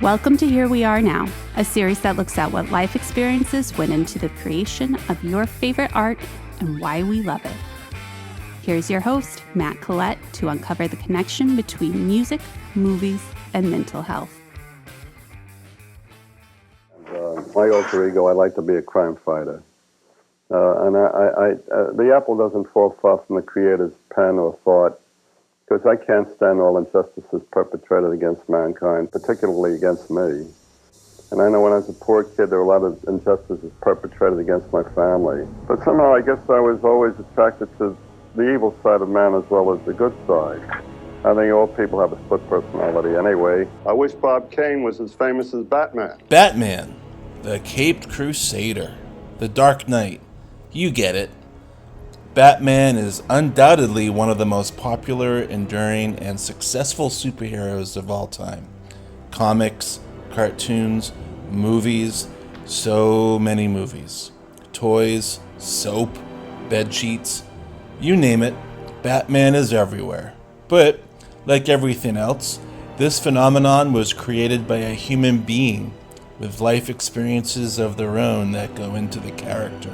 Welcome to Here We Are Now, a series that looks at what life experiences went into the creation of your favorite art and why we love it. Here's your host, Matt Collette, to uncover the connection between music, movies, and mental health. My alter ego, I like to be a crime fighter. The apple doesn't fall far from the creator's pen or thought, because I can't stand all injustices perpetrated against mankind, particularly against me. And I know when I was a poor kid, there were a lot of injustices perpetrated against my family. But somehow I guess I was always attracted to the evil side of man as well as the good side. I think all people have a split personality anyway. I wish Bob Kane was as famous as Batman. Batman, the Caped Crusader, the Dark Knight. You get it. Batman is undoubtedly one of the most popular, enduring, and successful superheroes of all time. Comics, cartoons, movies, so many movies. Toys, soap, bedsheets, you name it, Batman is everywhere. But, like everything else, this phenomenon was created by a human being with life experiences of their own that go into the character.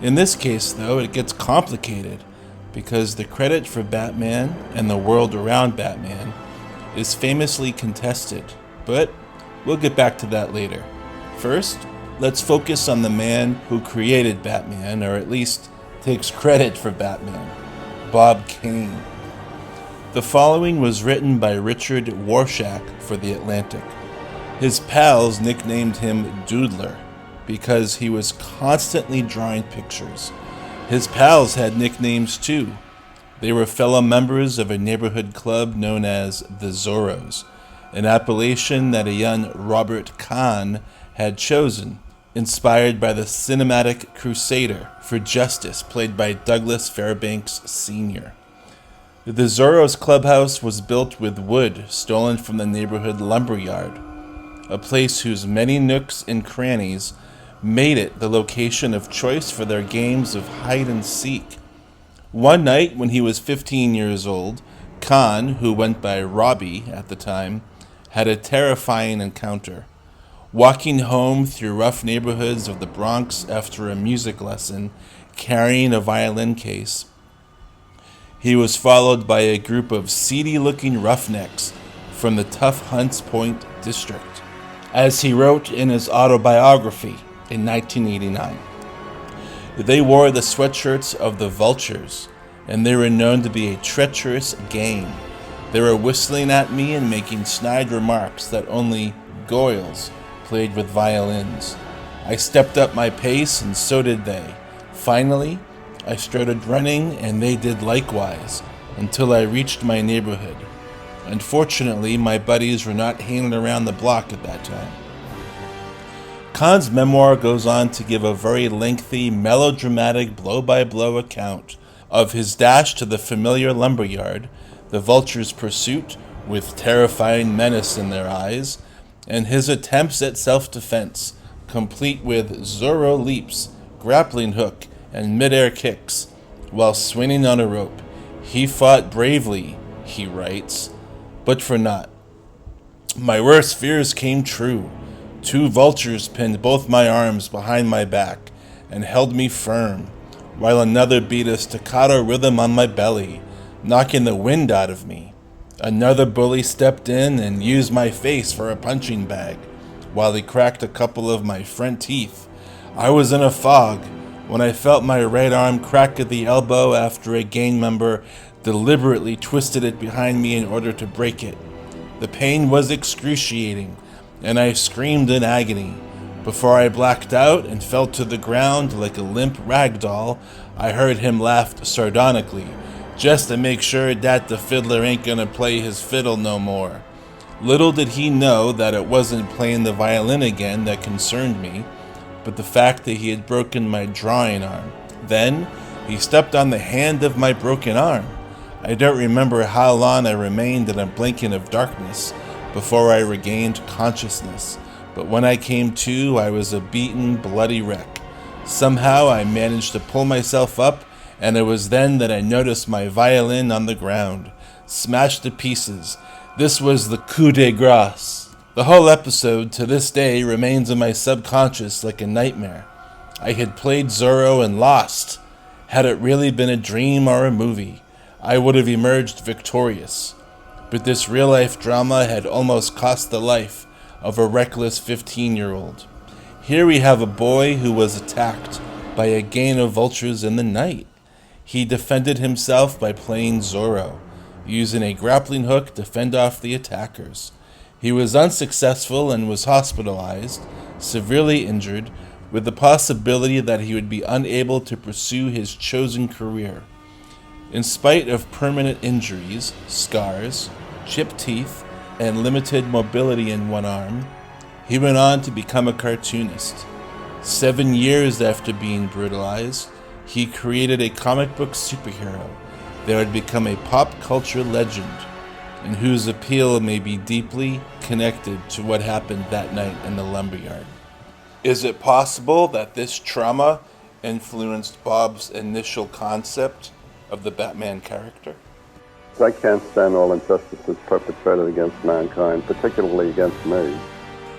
In this case, though, it gets complicated because the credit for Batman and the world around Batman is famously contested, but we'll get back to that later. First, let's focus on the man who created Batman, or at least takes credit for Batman, Bob Kane. The following was written by Richard Warshak for The Atlantic. His pals nicknamed him Doodler because he was constantly drawing pictures. His pals had nicknames too. They were fellow members of a neighborhood club known as the Zorros, an appellation that a young Robert Kahn had chosen, inspired by the cinematic crusader for justice played by Douglas Fairbanks Sr. The Zorros clubhouse was built with wood stolen from the neighborhood lumberyard, a place whose many nooks and crannies made it the location of choice for their games of hide and seek. One night when he was 15 years old, Khan, who went by Robbie at the time, had a terrifying encounter. Walking home through rough neighborhoods of the Bronx after a music lesson, carrying a violin case, he was followed by a group of seedy-looking roughnecks from the tough Hunts Point district, as he wrote in his autobiography in 1989. They wore the sweatshirts of the Vultures, and they were known to be a treacherous gang. They were whistling at me and making snide remarks that only Goyles played with violins. I stepped up my pace, and so did they. Finally, I started running, and they did likewise, until I reached my neighborhood. Unfortunately, my buddies were not hanging around the block at that time. Khan's memoir goes on to give a very lengthy, melodramatic, blow-by-blow account of his dash to the familiar lumberyard, the Vultures' pursuit with terrifying menace in their eyes, and his attempts at self-defense, complete with Zorro leaps, grappling hook, and mid-air kicks, while swinging on a rope. He fought bravely, he writes, but for naught. My worst fears came true. 2 vultures pinned both my arms behind my back and held me firm, while another beat a staccato rhythm on my belly, knocking the wind out of me. Another bully stepped in and used my face for a punching bag, while he cracked a couple of my front teeth. I was in a fog when I felt my right arm crack at the elbow after a gang member deliberately twisted it behind me in order to break it. The pain was excruciating, and I screamed in agony. Before I blacked out and fell to the ground like a limp rag doll, I heard him laugh sardonically, just to make sure that the fiddler ain't gonna play his fiddle no more. Little did he know that it wasn't playing the violin again that concerned me, but the fact that he had broken my drawing arm. Then, he stepped on the hand of my broken arm. I don't remember how long I remained in a blanket of darkness before I regained consciousness, but when I came to, I was a beaten, bloody wreck. Somehow I managed to pull myself up, and it was then that I noticed my violin on the ground, smashed to pieces. This was the coup de grace. The whole episode, to this day, remains in my subconscious like a nightmare. I had played Zorro and lost. Had it really been a dream or a movie, I would have emerged victorious. But this real-life drama had almost cost the life of a reckless 15-year-old. Here we have a boy who was attacked by a gang of vultures in the night. He defended himself by playing Zorro, using a grappling hook to fend off the attackers. He was unsuccessful and was hospitalized, severely injured, with the possibility that he would be unable to pursue his chosen career. In spite of permanent injuries, scars, chipped teeth, and limited mobility in one arm, he went on to become a cartoonist. 7 years after being brutalized, he created a comic book superhero that would become a pop culture legend, and whose appeal may be deeply connected to what happened that night in the lumberyard. Is it possible that this trauma influenced Bob's initial concept of the Batman character? I can't stand all injustices perpetrated against mankind, particularly against me.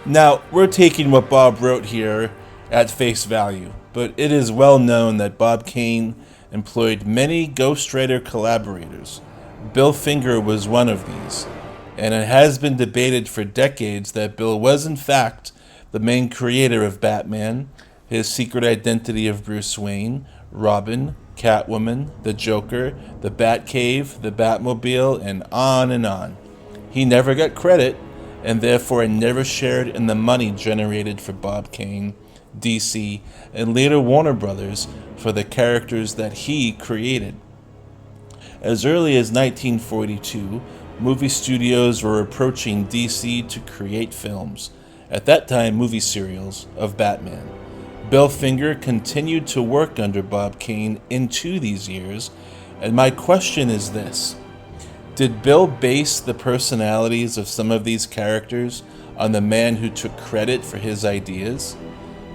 Now, we're taking what Bob wrote here at face value, but it is well known that Bob Kane employed many ghostwriter collaborators. Bill Finger was one of these, and it has been debated for decades that Bill was in fact the main creator of Batman, his secret identity of Bruce Wayne, Robin, Catwoman, the Joker, the Batcave, the Batmobile, and on and on. He never got credit, and therefore never shared in the money generated for Bob Kane, DC, and later Warner Brothers for the characters that he created. As early as 1942, movie studios were approaching DC to create films, at that time movie serials, of Batman. Bill Finger continued to work under Bob Kane into these years, and my question is this: did Bill base the personalities of some of these characters on the man who took credit for his ideas?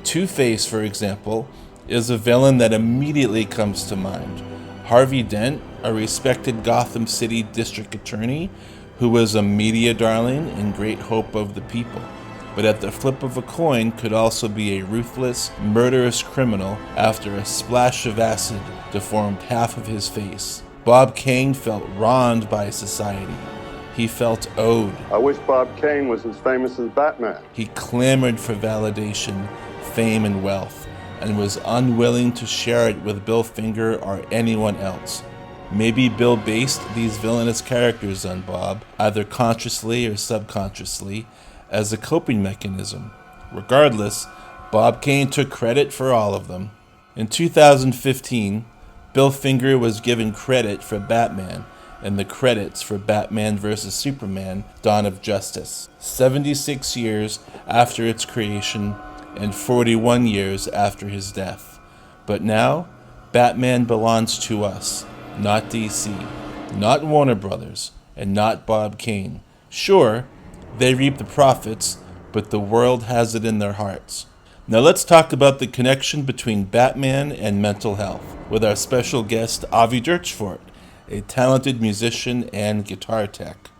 Two-Face, for example, is a villain that immediately comes to mind. Harvey Dent, a respected Gotham City district attorney who was a media darling and great hope of the people, but at the flip of a coin could also be a ruthless, murderous criminal after a splash of acid deformed half of his face. Bob Kane felt wronged by society. He felt owed. I wish Bob Kane was as famous as Batman. He clamored for validation, fame, and wealth, and was unwilling to share it with Bill Finger or anyone else. Maybe Bill based these villainous characters on Bob, either consciously or subconsciously, as a coping mechanism. Regardless, Bob Kane took credit for all of them. In 2015, Bill Finger was given credit for Batman and the credits for Batman vs. Superman: Dawn of Justice, 76 years after its creation and 41 years after his death. But now, Batman belongs to us, not DC, not Warner Brothers, and not Bob Kane. Sure, they reap the profits, but the world has it in their hearts. Now let's talk about the connection between Batman and mental health with our special guest, Avi Durchfort, a talented musician and guitar tech.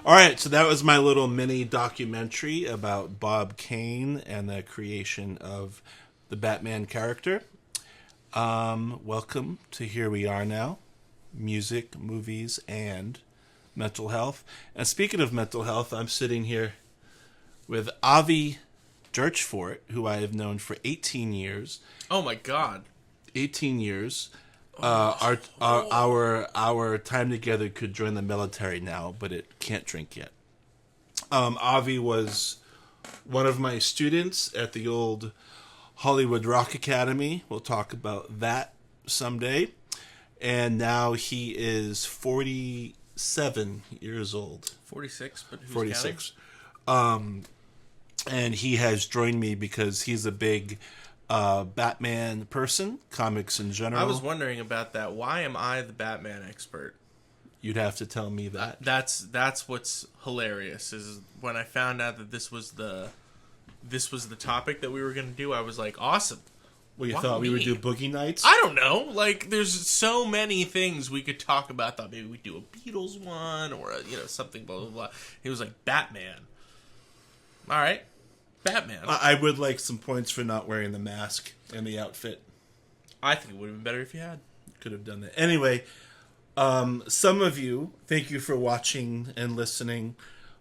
All right, so that was my little mini documentary about Bob Kane and the creation of the Batman character. Welcome to Here We Are Now, music, movies, and mental health. And speaking of mental health, I'm sitting here with Avi Durchfort, who I have known for 18 years. Oh my God. 18 years. Our time together could join the military now, but it can't drink yet. Avi was one of my students at the old Hollywood Rock Academy. We'll talk about that someday. And now he is 47 years old. 46, but who's 46. And he has joined me because he's a big Batman person, comics in general. I was wondering about that. Why am I the Batman expert? You'd have to tell me that. That's what's hilarious is when I found out that this was the topic that we were going to do. I was like, awesome. Well, you thought we would do Boogie Nights? I don't know. Like, there's so many things we could talk about. I thought maybe we'd do a Beatles one or something blah blah blah. He was like Batman. All right. Batman. I would like some points for not wearing the mask and the outfit. I think it would have been better if you had. Could have done that. Anyway, some of you, thank you for watching and listening,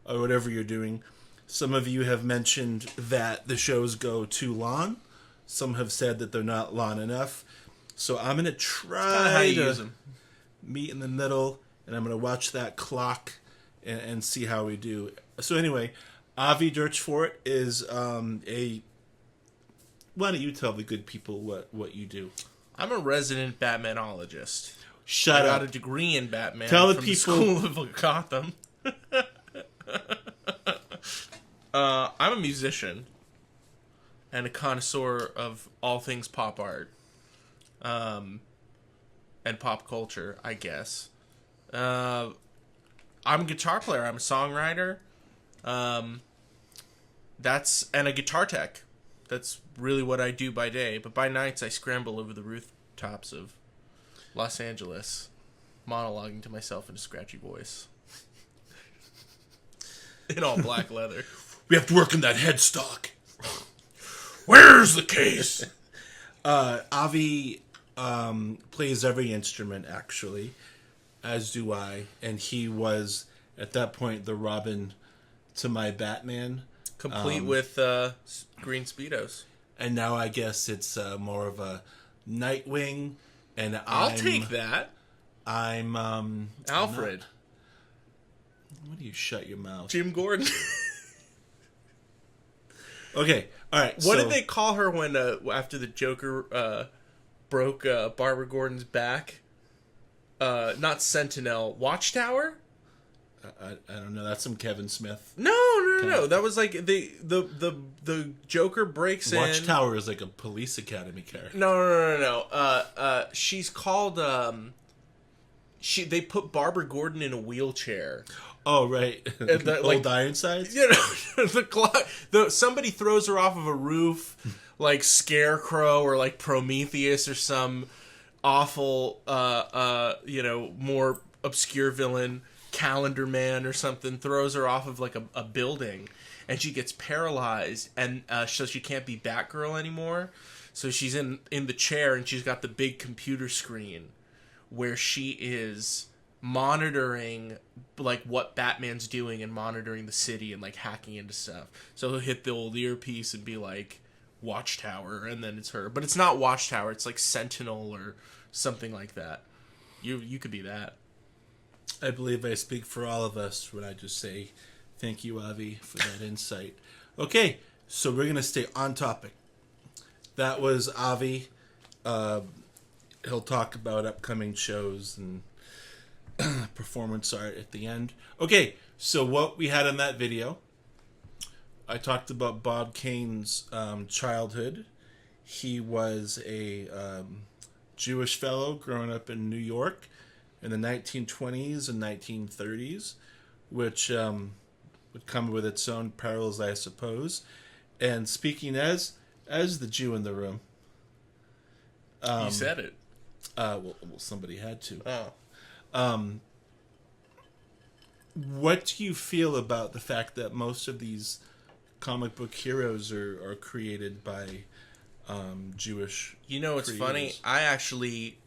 or whatever you're doing. Some of you have mentioned that the shows go too long. Some have said that they're not long enough. So I'm going to try to meet in the middle, and I'm going to watch that clock and see how we do. So anyway, Avi Durchfort is a... Why don't you tell the good people what you do? I'm a resident Batmanologist. Shut up. I got a degree in Batman Tell the from people... the School of Gotham. I'm a musician and a connoisseur of all things pop art and pop culture, I guess. I'm a guitar player. I'm a songwriter. And a guitar tech. That's really what I do by day. But by nights, I scramble over the rooftops of Los Angeles, monologuing to myself in a scratchy voice. In all black leather. We have to work on that headstock. Where's the case? Avi plays every instrument, actually, as do I. And he was, at that point, the Robin to my Batman. Complete with green Speedos. And now I guess it's more of a Nightwing. And I'll take that. I'm Alfred. Why do you shut your mouth? Jim Gordon. Okay, all right. What did they call her when after the Joker broke Barbara Gordon's back? Not Sentinel, Watchtower. I don't know. That's some Kevin Smith. No. That was like the Joker breaks in. Watchtower is like a Police Academy character. No. She's called. They put Barbara Gordon in a wheelchair. Oh right, Old Ironsides. You know, somebody throws her off of a roof, like Scarecrow or like Prometheus or some awful, more obscure villain. Calendar Man or something throws her off of like a building, and she gets paralyzed, and so she can't be Batgirl anymore. So she's in the chair, and she's got the big computer screen where she is monitoring like what Batman's doing and monitoring the city and like hacking into stuff. So he'll hit the old earpiece and be like Watchtower, and then it's her, but it's not Watchtower. It's like Sentinel or something like that. You could be that. I believe I speak for all of us when I just say thank you, Avi, for that insight. Okay, so we're going to stay on topic. That was Avi. He'll talk about upcoming shows and performance art at the end. Okay, so what we had in that video, I talked about Bob Kane's childhood. He was a Jewish fellow growing up in New York in the 1920s and 1930s, which would come with its own perils, I suppose. And speaking as the Jew in the room, you said it. Well, somebody had to. Oh. What do you feel about the fact that most of these comic book heroes are created by Jewish? You know, it's funny. I actually.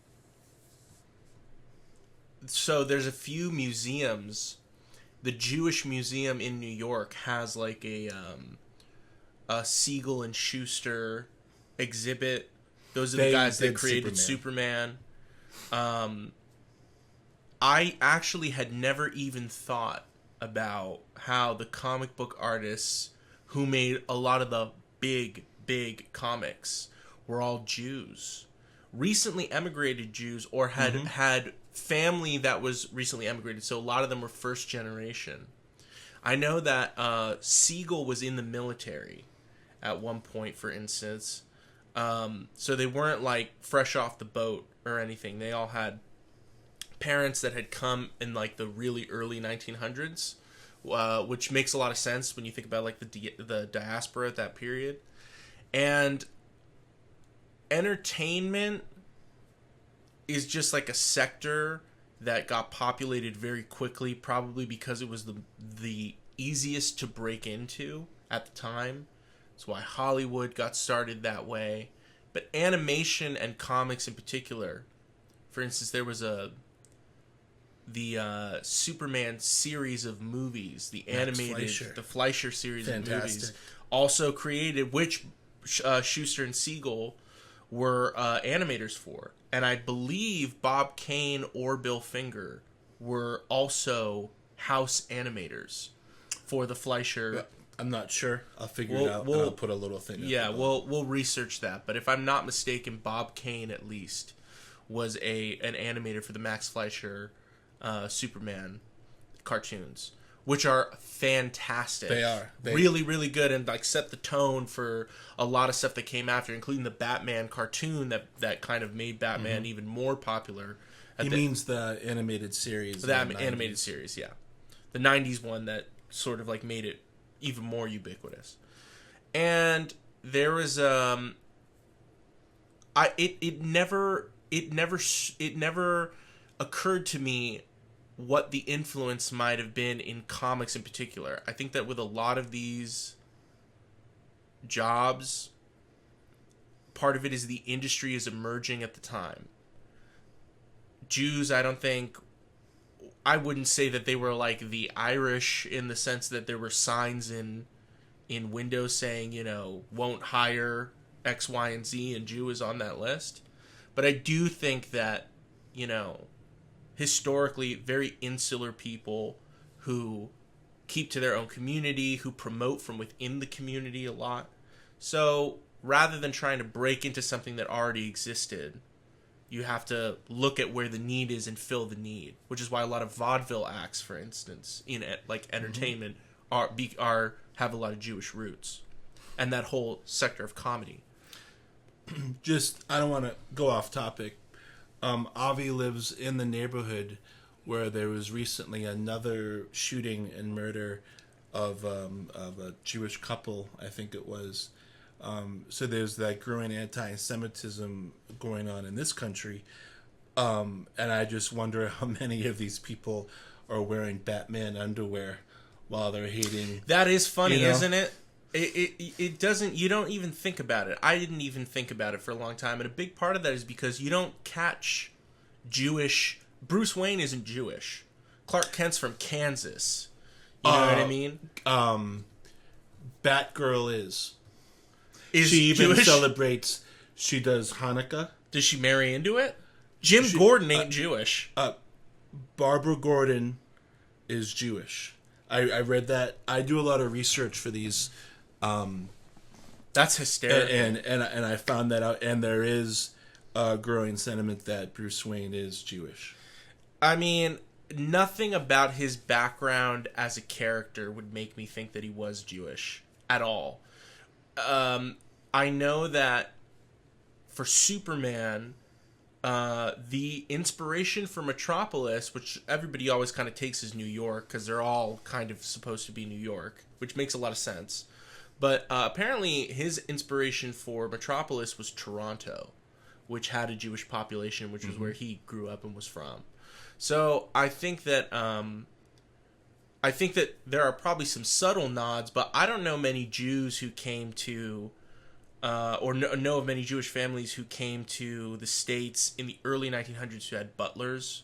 So there's a few museums. The Jewish Museum in New York has like a Siegel and Schuster exhibit. Those are the guys that created Superman. I actually had never even thought about how the comic book artists who made a lot of the big comics were all Jews. Recently emigrated Jews, or had family that was recently emigrated, so a lot of them were first generation. I know that Siegel was in the military at one point, for instance, so they weren't like fresh off the boat or anything. They all had parents that had come in like the really early 1900s, which makes a lot of sense when you think about like the diaspora at that period. And entertainment is just like a sector that got populated very quickly, probably because it was the easiest to break into at the time. That's why Hollywood got started that way. But animation and comics in particular, for instance, there was the Superman series of movies, the animated, the Fleischer series of movies, also created, which Schuster and Siegel were animators for. And I believe Bob Kane or Bill Finger were also house animators for the Fleischer. I'm not sure. I'll figure it out, and I'll put a little thing. Yeah, we'll research that. But if I'm not mistaken, Bob Kane at least was an animator for the Max Fleischer Superman cartoons, which are fantastic. They are really, really good, and like set the tone for a lot of stuff that came after, including the Batman cartoon that kind of made Batman even more popular. He means the animated series. The animated series, yeah. The 90s one that sort of like made it even more ubiquitous. And there was it never occurred to me what the influence might have been in comics in particular. I think that with a lot of these jobs, part of it is the industry is emerging at the time. Jews, I wouldn't say that they were like the Irish in the sense that there were signs in windows saying, won't hire X, Y, and Z, and Jew is on that list. But I do think that, historically, very insular people who keep to their own community, who promote from within the community a lot. So rather than trying to break into something that already existed, you have to look at where the need is and fill the need, which is why a lot of vaudeville acts, for instance, in like entertainment, have a lot of Jewish roots, and that whole sector of comedy. I don't want to go off topic. Avi lives in the neighborhood where there was recently another shooting and murder of a Jewish couple, I think it was. So there's that growing anti-Semitism going on in this country. And I just wonder how many of these people are wearing Batman underwear while they're hating. That is funny, isn't it? It doesn't, you don't even think about it. I didn't even think about it for a long time. And a big part of that is because you don't catch Jewish. Bruce Wayne isn't Jewish. Clark Kent's from Kansas. You know what I mean? Batgirl is. She even Jewish? Celebrates. She does Hanukkah. Does she marry into it? Jim Gordon ain't Jewish. Barbara Gordon is Jewish. I read that. I do a lot of research for these. That's hysterical. And I found that out. And there is a growing sentiment that Bruce Wayne is Jewish. I mean, nothing about his background as a character would make me think that he was Jewish at all. I know that for Superman, the inspiration for Metropolis, which everybody always kind of takes as New York, because they're all kind of supposed to be New York, which makes a lot of sense. But apparently his inspiration for Metropolis was Toronto, which had a Jewish population, which was where he grew up and was from. So I think that there are probably some subtle nods, but I don't know many Jews who came to, or know of many Jewish families who came to the States in the early 1900s who had butlers.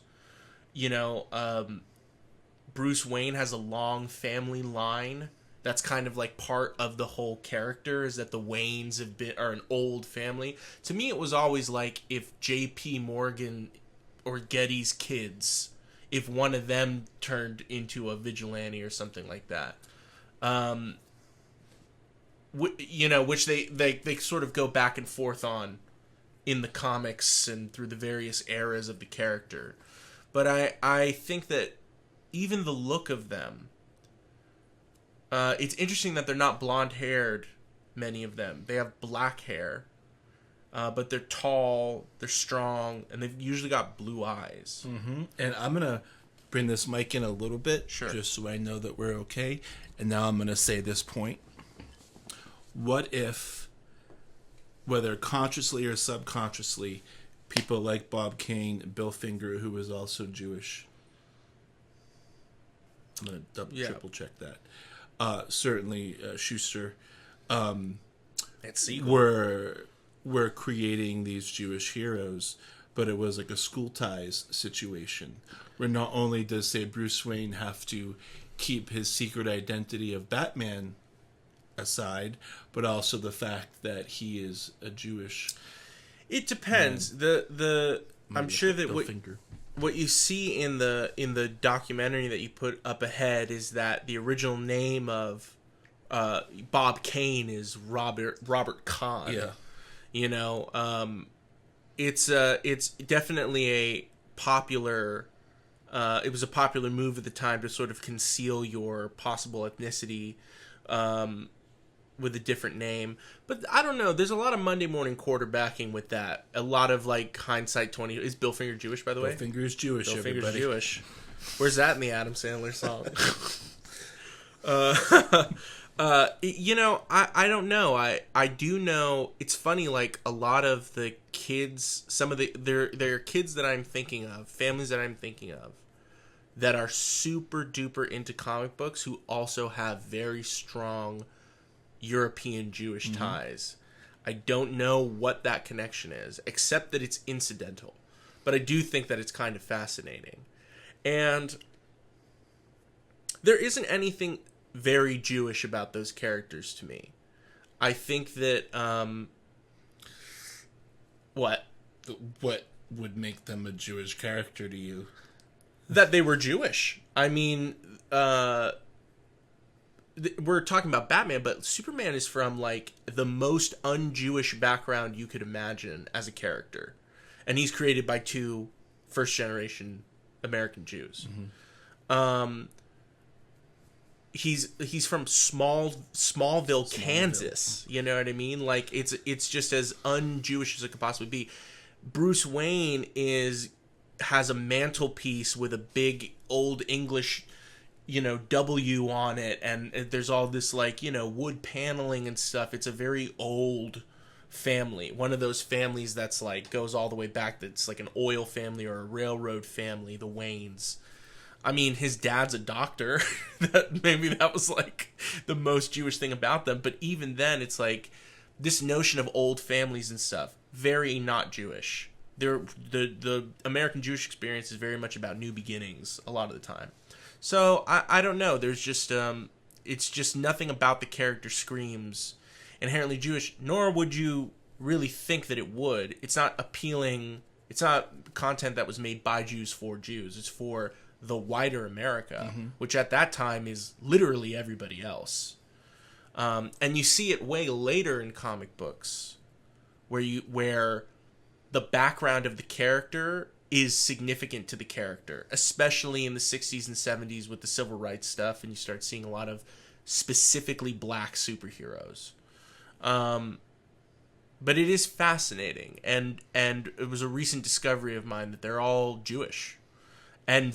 Bruce Wayne has a long family line. That's kind of like part of the whole character, is that the Waynes are an old family. To me, it was always like if J.P. Morgan or Getty's kids, if one of them turned into a vigilante or something like that. Which they sort of go back and forth on in the comics and through the various eras of the character. But I think that even the look of them, it's interesting that they're not blonde-haired, many of them. They have black hair, but they're tall, they're strong, and they've usually got blue eyes. Mm-hmm. And I'm going to bring this mic in a little bit, sure, just so I know that we're okay. And now I'm going to say this point. What if, whether consciously or subconsciously, people like Bob Kane, Bill Finger, who was also Jewish, I'm going to triple check that, certainly Schuster, That sequel. were creating these Jewish heroes, but it was like a school ties situation where not only does, say, Bruce Wayne have to keep his secret identity of Batman aside, but also the fact that he is a Jewish. It depends. I'm sure that what you see in the documentary that you put up ahead is that the original name of Bob Kane is Robert Kahn. Yeah. You know, it's definitely a popular. It was a popular move at the time to sort of conceal your possible ethnicity with a different name. But I don't know. There's a lot of Monday morning quarterbacking with that. A lot of like hindsight 20. Is Bill Finger Jewish, by the way? Bill Finger's Jewish. Bill Finger's everybody. Jewish. Where's that in the Adam Sandler song? You know, I don't know. I do know. It's funny. Like a lot of the kids, some of there are kids that I'm thinking of, families that I'm thinking of, that are super duper into comic books who also have very strong European Jewish ties. I don't know what that connection is, except that it's incidental. But I do think that it's kind of fascinating. And there isn't anything very Jewish about those characters to me. I think that what would make them a Jewish character to you? That they were Jewish. I mean, we're talking about Batman, but Superman is from like the most un-Jewish background you could imagine as a character, and he's created by two first-generation American Jews. He's from Smallville, Kansas. You know what I mean? Like it's just as un-Jewish as it could possibly be. Bruce Wayne has a mantelpiece with a big old English, W on it, and there's all this like, wood paneling and stuff. It's a very old family. One of those families that's like goes all the way back, that's like an oil family or a railroad family, the Waynes. I mean, his dad's a doctor. Maybe that was like the most Jewish thing about them. But even then, it's like this notion of old families and stuff, very not Jewish. The American Jewish experience is very much about new beginnings a lot of the time. So I don't know. There's just it's just nothing about the character screams inherently Jewish. Nor would you really think that it would. It's not appealing. It's not content that was made by Jews for Jews. It's for the wider America, which at that time is literally everybody else. And you see it way later in comic books, where the background of the character is significant to the character, especially in the 60s and 70s with the civil rights stuff, and you start seeing a lot of specifically black superheroes. But it is fascinating, and it was a recent discovery of mine that they're all Jewish, and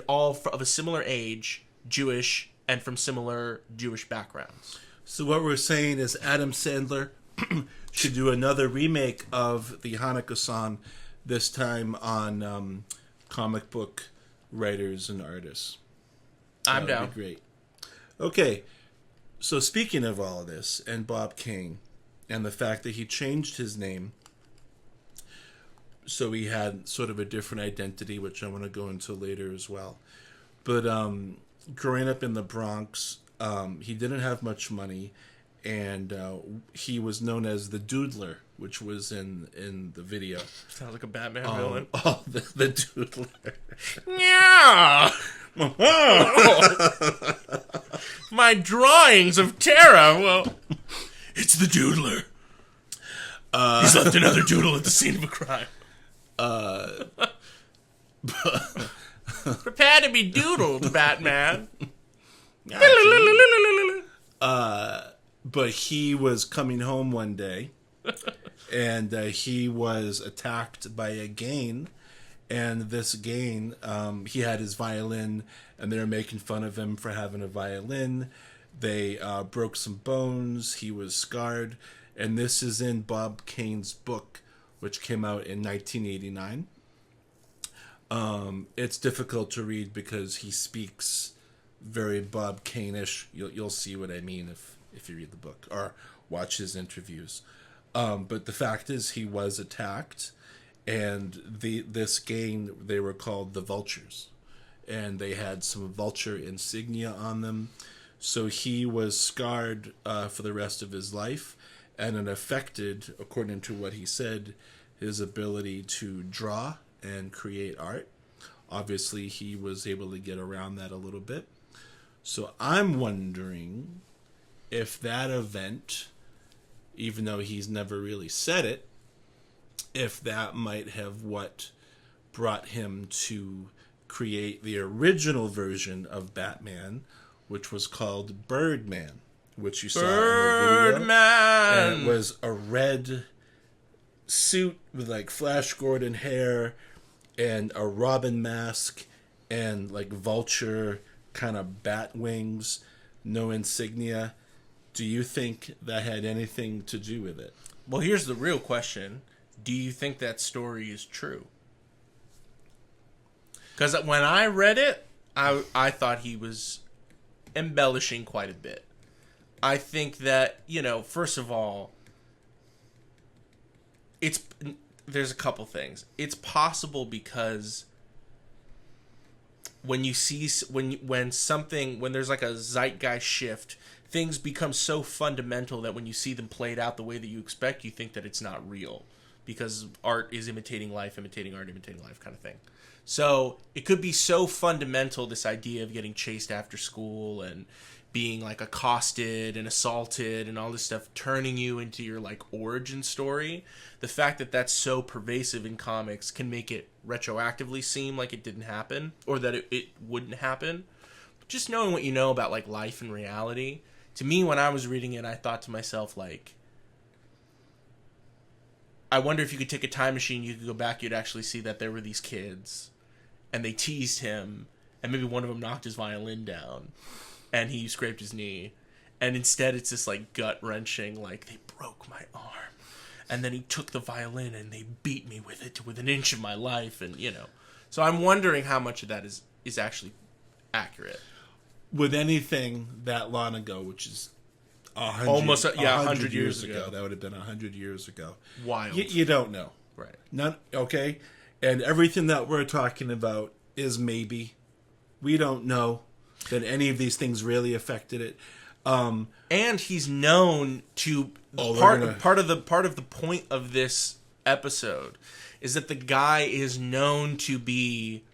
all of a similar age, Jewish, and from similar Jewish backgrounds. So what we're saying is Adam Sandler should do another remake of the Hanukkah song, this time on comic book writers and artists. I'm down. That'd be great. Okay, so speaking of all of this, and Bob Kane, and the fact that he changed his name, so he had sort of a different identity, which I want to go into later as well. But growing up in the Bronx, he didn't have much money, and he was known as the Doodler, which was in the video. Sounds like a Batman villain. Oh, the Doodler. Yeah. My drawings of terror. Well, it's the Doodler. He's left another doodle at the scene of a crime. Prepare to be doodled, Batman. But he was coming home one day, and he was attacked by a gang. And this gang, he had his violin, and they were making fun of him for having a violin. They broke some bones. He was scarred. And this is in Bob Kane's book, which came out in 1989. It's difficult to read because he speaks very Bob Kane-ish. You'll see what I mean if you read the book or watch his interviews. But the fact is, he was attacked, and this gang, they were called the Vultures, and they had some vulture insignia on them. So he was scarred for the rest of his life, and it affected, according to what he said, his ability to draw and create art. Obviously, he was able to get around that a little bit. So I'm wondering if that event, even though he's never really said it, if that might have what brought him to create the original version of Batman, which was called Birdman, which you saw in the video. Birdman! And it was a red suit with like Flash Gordon hair and a Robin mask and like vulture kind of bat wings, no insignia. Do you think that had anything to do with it? Well, here's the real question. Do you think that story is true? Because when I read it, I thought he was embellishing quite a bit. I think that, first of all, there's a couple things. It's possible because when you see when there's like a zeitgeist shift, things become so fundamental that when you see them played out the way that you expect, you think that it's not real, because art is imitating life, imitating art, imitating life kind of thing. So it could be so fundamental, this idea of getting chased after school and being like accosted and assaulted and all this stuff, turning you into your like origin story. The fact that that's so pervasive in comics can make it retroactively seem like it didn't happen, or that it wouldn't happen. Just knowing what you know about like life and reality, to me, when I was reading it, I thought to myself, like, I wonder if you could take a time machine, you could go back, you'd actually see that there were these kids and they teased him, and maybe one of them knocked his violin down and he scraped his knee, and instead it's this like gut-wrenching, like, they broke my arm and then he took the violin and they beat me with it to within an inch of my life, and so I'm wondering how much of that is actually accurate. With anything that long ago, which is 100 years ago. That would have been 100 years ago. Wild. You don't know. Right. Okay? And everything that we're talking about is maybe. We don't know that any of these things really affected it. And he's known to part of the point of this episode is that the guy is known to be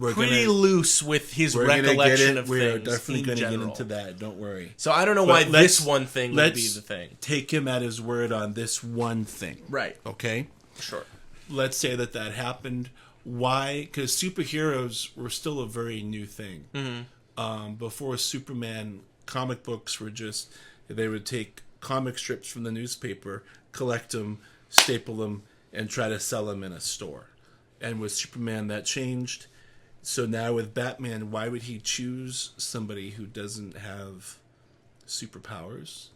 pretty loose with his recollection of things. We're definitely going to get general. into that. Don't worry. So I don't know why this one thing would be the thing. Take him at his word on this one thing. Right. Okay? Sure. Let's say that happened. Why? Because superheroes were still a very new thing. Mm-hmm. Before Superman, comic books were just, they would take comic strips from the newspaper, collect them, staple them, and try to sell them in a store. And with Superman, that changed. So now with Batman, why would he choose somebody who doesn't have superpowers?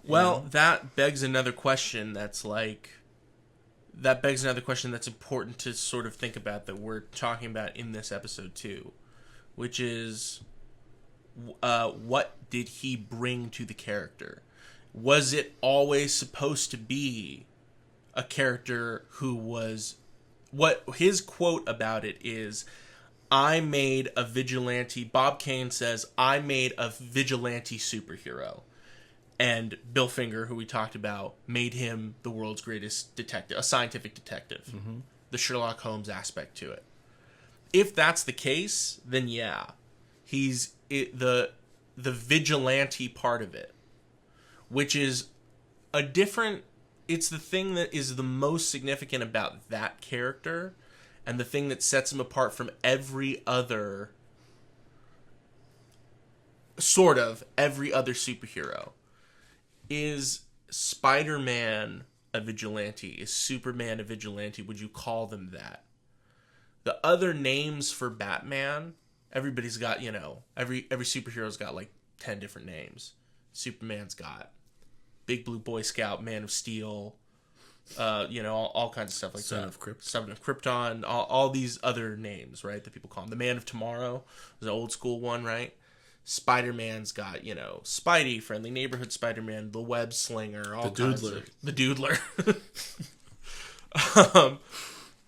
Well, that begs another question that's important to sort of think about, that we're talking about in this episode too, which is what did he bring to the character? Was it always supposed to be a character who was, what his quote about it is, I made a vigilante. Bob Kane says, I made a vigilante superhero. And Bill Finger, who we talked about, made him the world's greatest detective, a scientific detective. Mm-hmm. The Sherlock Holmes aspect to it. If that's the case, then yeah. He's the vigilante part of it. Which is a different... It's the thing that is the most significant about that character, and the thing that sets him apart from every other superhero. Is Spider-Man a vigilante? Is Superman a vigilante? Would you call them that? The other names for Batman, everybody's got, every superhero's got like 10 different names. Superman's got Big Blue Boy Scout, Man of Steel, all kinds of stuff like Son that. of Son of Krypton, all these other names, right, that people call him. The Man of Tomorrow was an old school one, right? Spider-Man's got, Spidey, Friendly Neighborhood Spider-Man, the Web Slinger, all kinds of... The Doodler.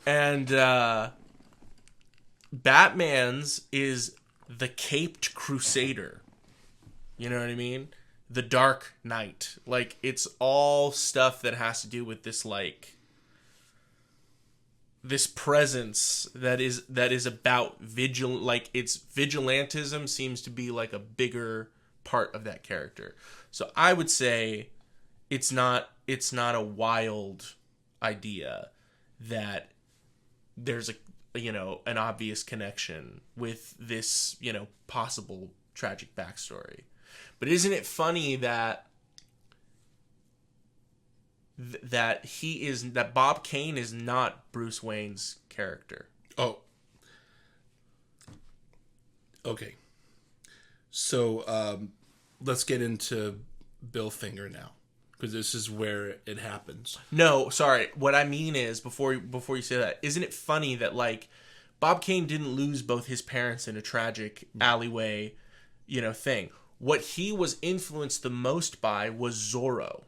And Batman's is the Caped Crusader. You know what I mean? The Dark Knight. Like, it's all stuff that has to do with this, like... this presence that is about it's vigilantism seems to be like a bigger part of that character. So I would say it's not a wild idea that there's an obvious connection with this, possible tragic backstory. But isn't it funny that Bob Kane is not Bruce Wayne's character? Oh. Okay. So let's get into Bill Finger now, because this is where it happens. No, sorry. What I mean is, before you say that, isn't it funny that, like, Bob Kane didn't lose both his parents in a tragic alleyway, thing. What he was influenced the most by was Zorro.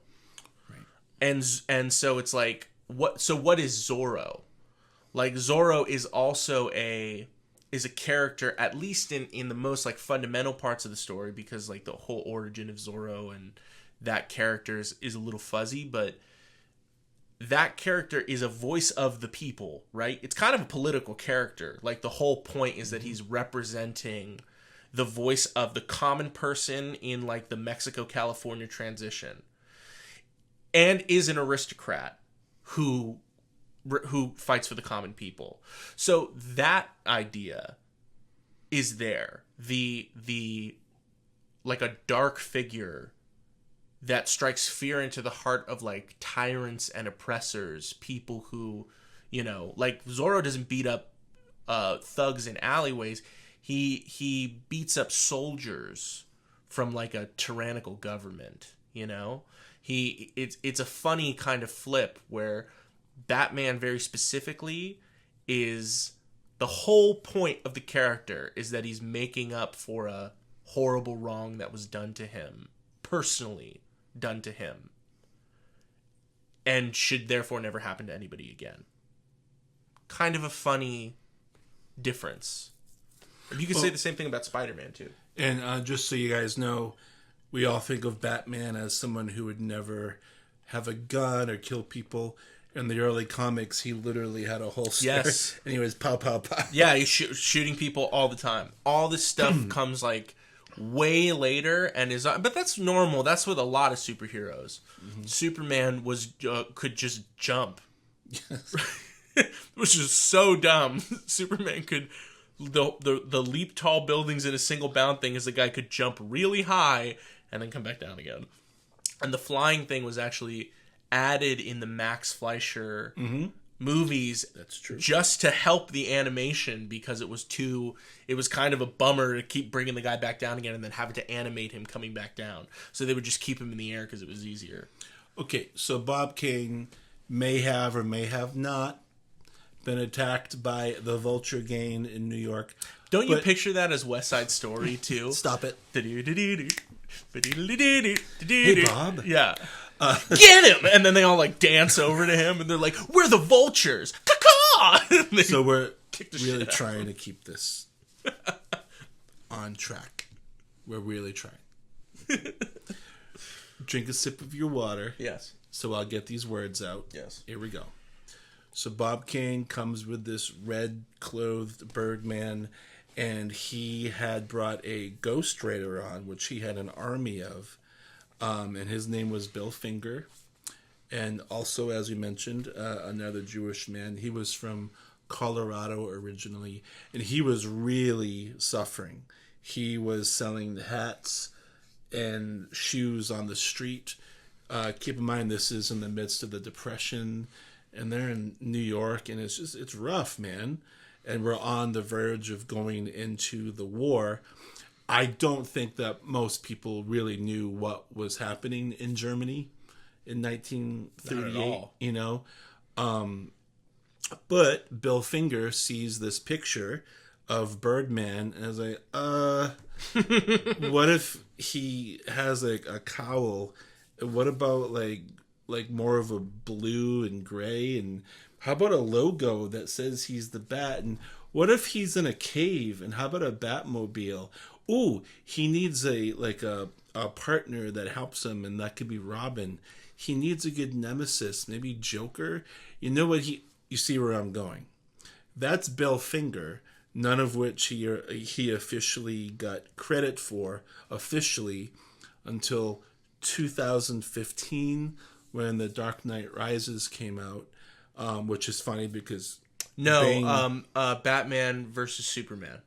And so it's like, what is Zorro? Like, Zorro is also a character, at least in the most, like, fundamental parts of the story, because, like, the whole origin of Zorro and that character is a little fuzzy, but that character is a voice of the people, right? It's kind of a political character. Like, the whole point is that he's representing the voice of the common person in, like, the Mexico-California transition. And is an aristocrat who fights for the common people. So that idea is there. The like a dark figure that strikes fear into the heart of, like, tyrants and oppressors, people who, like, Zorro doesn't beat up thugs in alleyways. He beats up soldiers from, like, a tyrannical government, It's a funny kind of flip where Batman very specifically is... the whole point of the character is that he's making up for a horrible wrong that was done to him, personally done to him, and should therefore never happen to anybody again. Kind of a funny difference. You could say the same thing about Spider-Man, too. And just so you guys know, we all think of Batman as someone who would never have a gun or kill people. In the early comics, he literally had a holster. Yes. And he was pow, pow, pow. Yeah, he's shooting people all the time. All this stuff comes, like, way later and is... but that's normal. That's with a lot of superheroes. Mm-hmm. Superman could just jump. Yes. Which is so dumb. Superman could... The leap tall buildings in a single bound thing is the guy could jump really high and then come back down again. And the flying thing was actually added in the Max Fleischer movies. That's true. Just to help the animation, because it was kind of a bummer to keep bringing the guy back down again and then having to animate him coming back down. So they would just keep him in the air because it was easier. Okay, so Bob Kane may have or may have not been attacked by the Vulture Gang in New York. Don't you picture that as West Side Story, too? Stop it. Hey, Bob. Yeah. Get him! And then they all, like, dance over to him, and they're like, we're the Vultures! Caw-caw! So we're really trying to keep this on track. We're really trying. Drink a sip of your water. Yes. So I'll get these words out. Yes. Here we go. So Bob Kane comes with this red-clothed Birdman, and he had brought a Ghost Rider on, which he had an army of, and his name was Bill Finger. And also, as we mentioned, another Jewish man. He was from Colorado originally, and he was really suffering. He was selling hats and shoes on the street. Keep in mind, this is in the midst of the Depression, and they're in New York, and it's rough, man. And we're on the verge of going into the war. I don't think that most people really knew what was happening in Germany in 1938. Not at all. You know, but Bill Finger sees this picture of Birdman, and I was like, what if he has like a cowl? What about like more of a blue and gray? And how about a logo that says he's the Bat? And what if he's in a cave? And how about a Batmobile? Ooh, he needs a partner that helps him, and that could be Robin. He needs a good nemesis, maybe Joker. You know what? You see where I'm going. That's Bill Finger, none of which he officially got credit for officially until 2015 when The Dark Knight Rises came out, which is funny because Batman versus Superman.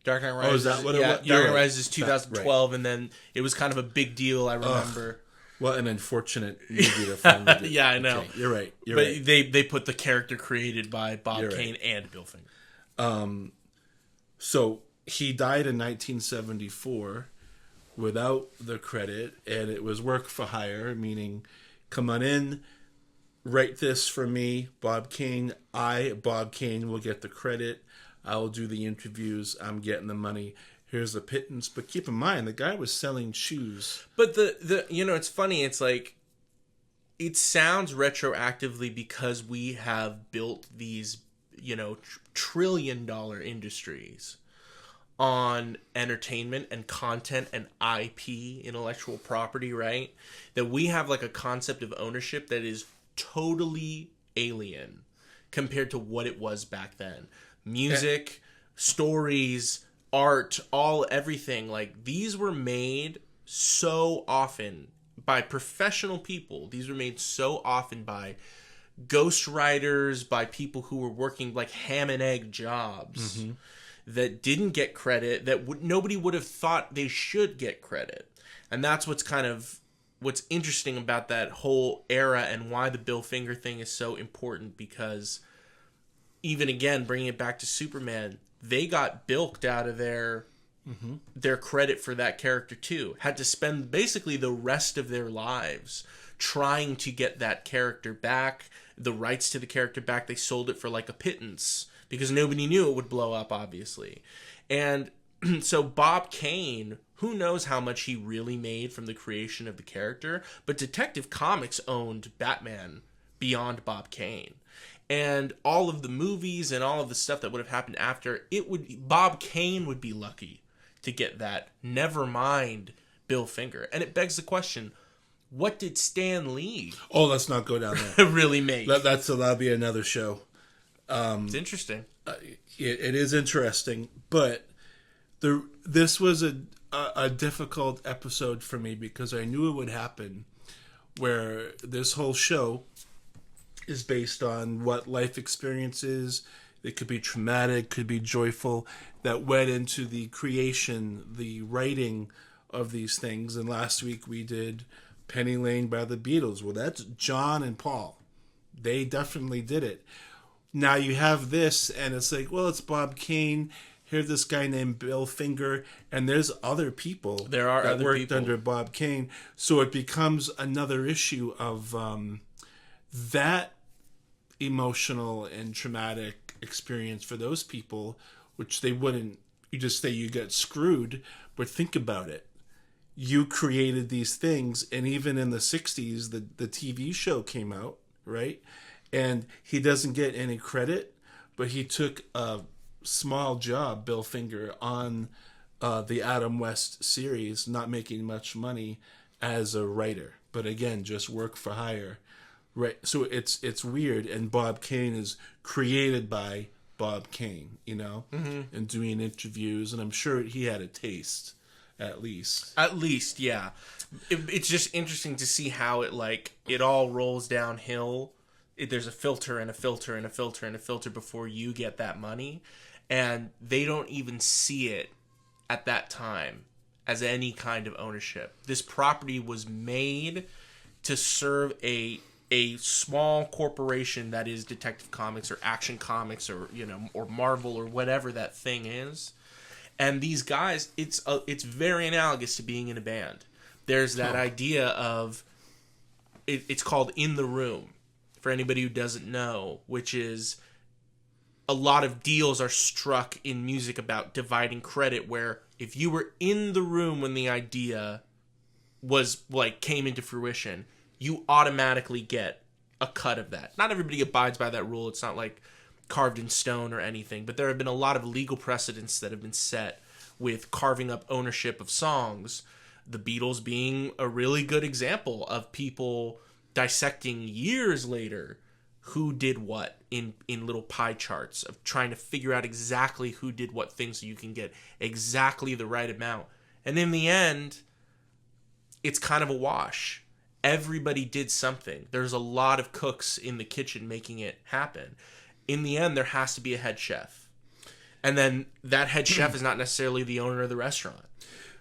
Dark Knight Rises. Oh, is that what it was? Dark Knight Rises is 2012, right. And then it was kind of a big deal. I remember. What an unfortunate movie to find. Yeah, I know. Okay, you're right. But they put the character created by Bob Kane and Bill Finger. So he died in 1974 without the credit, and it was work for hire, meaning, come on in, write this for me, Bob Kane. Bob Kane, will get the credit. I will do the interviews. I'm getting the money. Here's the pittance. But keep in mind, the guy was selling shoes. But the it's funny. It's like, it sounds retroactively because we have built these, trillion-dollar industries on entertainment and content and IP, intellectual property, right? That we have like a concept of ownership that is totally alien compared to what it was back then. Music, stories, art, everything. Like, these were made so often by professional people. These were made so often by ghostwriters, by people who were working like ham and egg jobs that didn't get credit, that nobody would have thought they should get credit. And that's what's interesting about that whole era and why the Bill Finger thing is so important, because even again, bringing it back to Superman, they got bilked out of their credit for that character too. Had to spend basically the rest of their lives trying to get that character back, the rights to the character back. They sold it for like a pittance because nobody knew it would blow up, obviously. And so Bob Kane, who knows how much he really made from the creation of the character, but Detective Comics owned Batman beyond Bob Kane. And all of the movies and all of the stuff that would have happened after, Bob Kane would be lucky to get that. Never mind Bill Finger. And it begs the question, what did Stan Lee let's not go down there. really make? That'll be another show. It's interesting. It is interesting, but this was a difficult episode for me because I knew it would happen, where this whole show is based on what life experiences. It could be traumatic, could be joyful, that went into the creation, the writing of these things. And last week we did Penny Lane by the Beatles. Well, that's John and Paul. They definitely did it. Now you have this, and it's like, well, it's Bob Kane. Here's this guy named Bill Finger, and there's other people that worked under Bob Kane. So it becomes another issue of that emotional and traumatic experience for those people, which they wouldn't, you just say you got screwed, but think about it. You created these things, and even in the 60s, the TV show came out, right? And he doesn't get any credit, but he took a small job, Bill Finger, on the Adam West series, not making much money as a writer, but again, just work for hire. Right, so it's weird, and Bob Kane is created by Bob Kane, and doing interviews, and I'm sure he had a taste, at least. At least, yeah. It's just interesting to see how it all rolls downhill. There's a filter and a filter and a filter and a filter before you get that money, and they don't even see it at that time as any kind of ownership. This property was made to serve a small corporation that is Detective Comics or Action Comics or or Marvel or whatever that thing is. And these guys, it's very analogous to being in a band. There's that idea of it's called In the Room, for anybody who doesn't know, which is a lot of deals are struck in music about dividing credit, where if you were in the room when the idea was like came into fruition, you automatically get a cut of that. Not everybody abides by that rule. It's not like carved in stone or anything, but there have been a lot of legal precedents that have been set with carving up ownership of songs. The Beatles being a really good example of people dissecting years later who did what in little pie charts of trying to figure out exactly who did what thing so you can get exactly the right amount. And in the end, it's kind of a wash. Everybody did something. There's a lot of cooks in the kitchen making it happen. In the end, there has to be a head chef. And then that head chef is not necessarily the owner of the restaurant.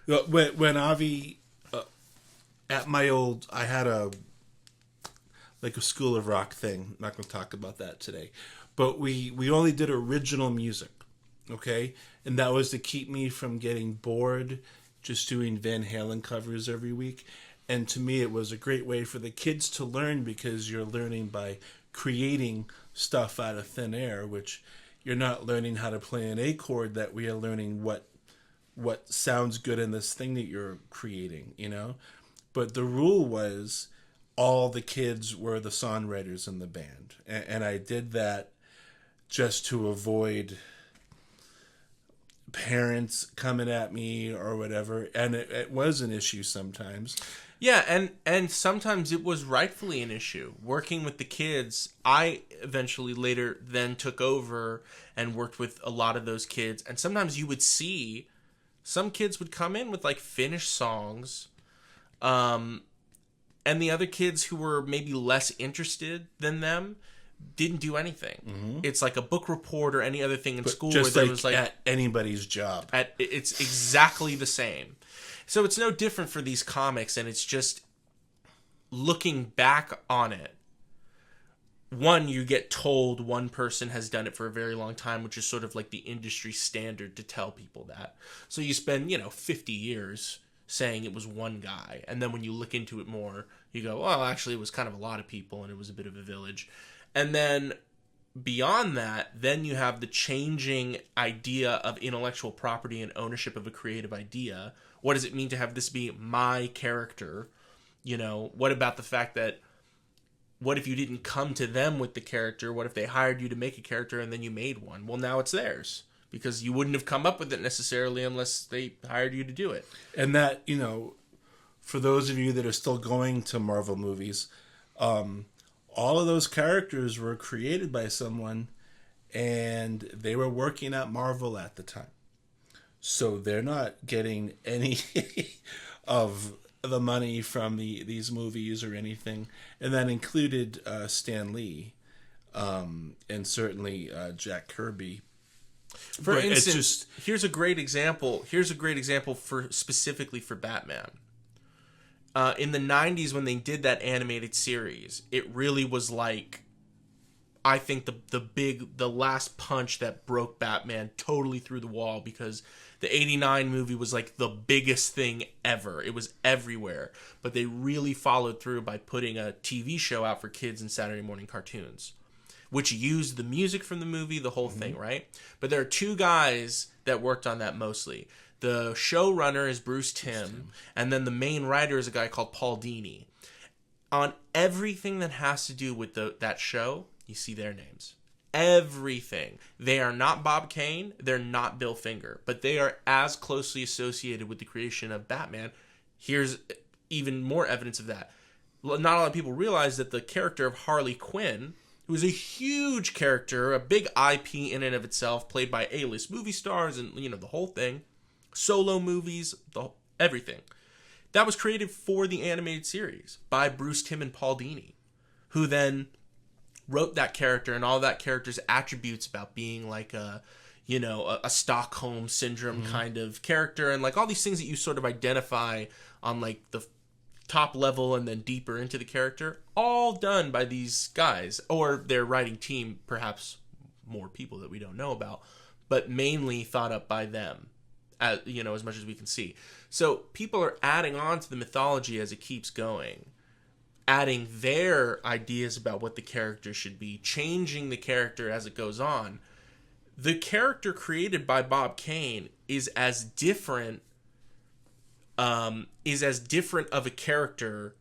When Avi, at my old, I had a School of Rock thing. I'm not going to talk about that today. But we only did original music, okay? And that was to keep me from getting bored just doing Van Halen covers every week. And to me, it was a great way for the kids to learn, because you're learning by creating stuff out of thin air, which you're not learning how to play an A chord, that we are learning what sounds good in this thing that you're creating, you know? But the rule was all the kids were the songwriters in the band. And I did that just to avoid parents coming at me or whatever. And it was an issue sometimes. Yeah, and sometimes it was rightfully an issue. Working with the kids, I eventually later then took over and worked with a lot of those kids. And sometimes you would see some kids would come in with like finished songs, and the other kids who were maybe less interested than them didn't do anything. Mm-hmm. It's like a book report or any other thing in school just where there was like at anybody's job. It's exactly the same. So it's no different for these comics, and it's just looking back on it. One, you get told one person has done it for a very long time, which is sort of like the industry standard to tell people that. So you spend, 50 years saying it was one guy, and then when you look into it more, you go, well, actually it was kind of a lot of people, and it was a bit of a village. And then beyond that, then you have the changing idea of intellectual property and ownership of a creative idea. What does it mean to have this be my character? What about the fact that, what if you didn't come to them with the character? What if they hired you to make a character and then you made one? Well, now it's theirs, because you wouldn't have come up with it necessarily unless they hired you to do it. And that, for those of you that are still going to Marvel movies, all of those characters were created by someone, and they were working at Marvel at the time. So they're not getting any of the money from these movies or anything. And that included Stan Lee, and certainly Jack Kirby. For instance, here's a great example specifically for Batman. In the 90s, when they did that animated series, it really was like, I think the last punch that broke Batman totally through the wall, because the 89 movie was like the biggest thing ever. It was everywhere. But they really followed through by putting a TV show out for kids in Saturday morning cartoons, which used the music from the movie, the whole thing, right? But there are two guys that worked on that mostly. The showrunner is Bruce Timm, and then the main writer is a guy called Paul Dini. On everything that has to do with that show, you see their names. Everything. They are not Bob Kane. They're not Bill Finger. But they are as closely associated with the creation of Batman. Here's even more evidence of that. Not a lot of people realize that the character of Harley Quinn, who is a huge character, a big IP in and of itself, played by A-list movie stars and, the whole thing, solo movies, everything. That was created for the animated series by Bruce Timm and Paul Dini, who then wrote that character and all that character's attributes about being like a Stockholm syndrome kind of character, and like all these things that you sort of identify on like the top level and then deeper into the character, all done by these guys or their writing team, perhaps more people that we don't know about, but mainly thought up by them, as much as we can see. So people are adding on to the mythology as it keeps going, adding their ideas about what the character should be, changing the character as it goes on. the character created by Bob Kane is as different of a character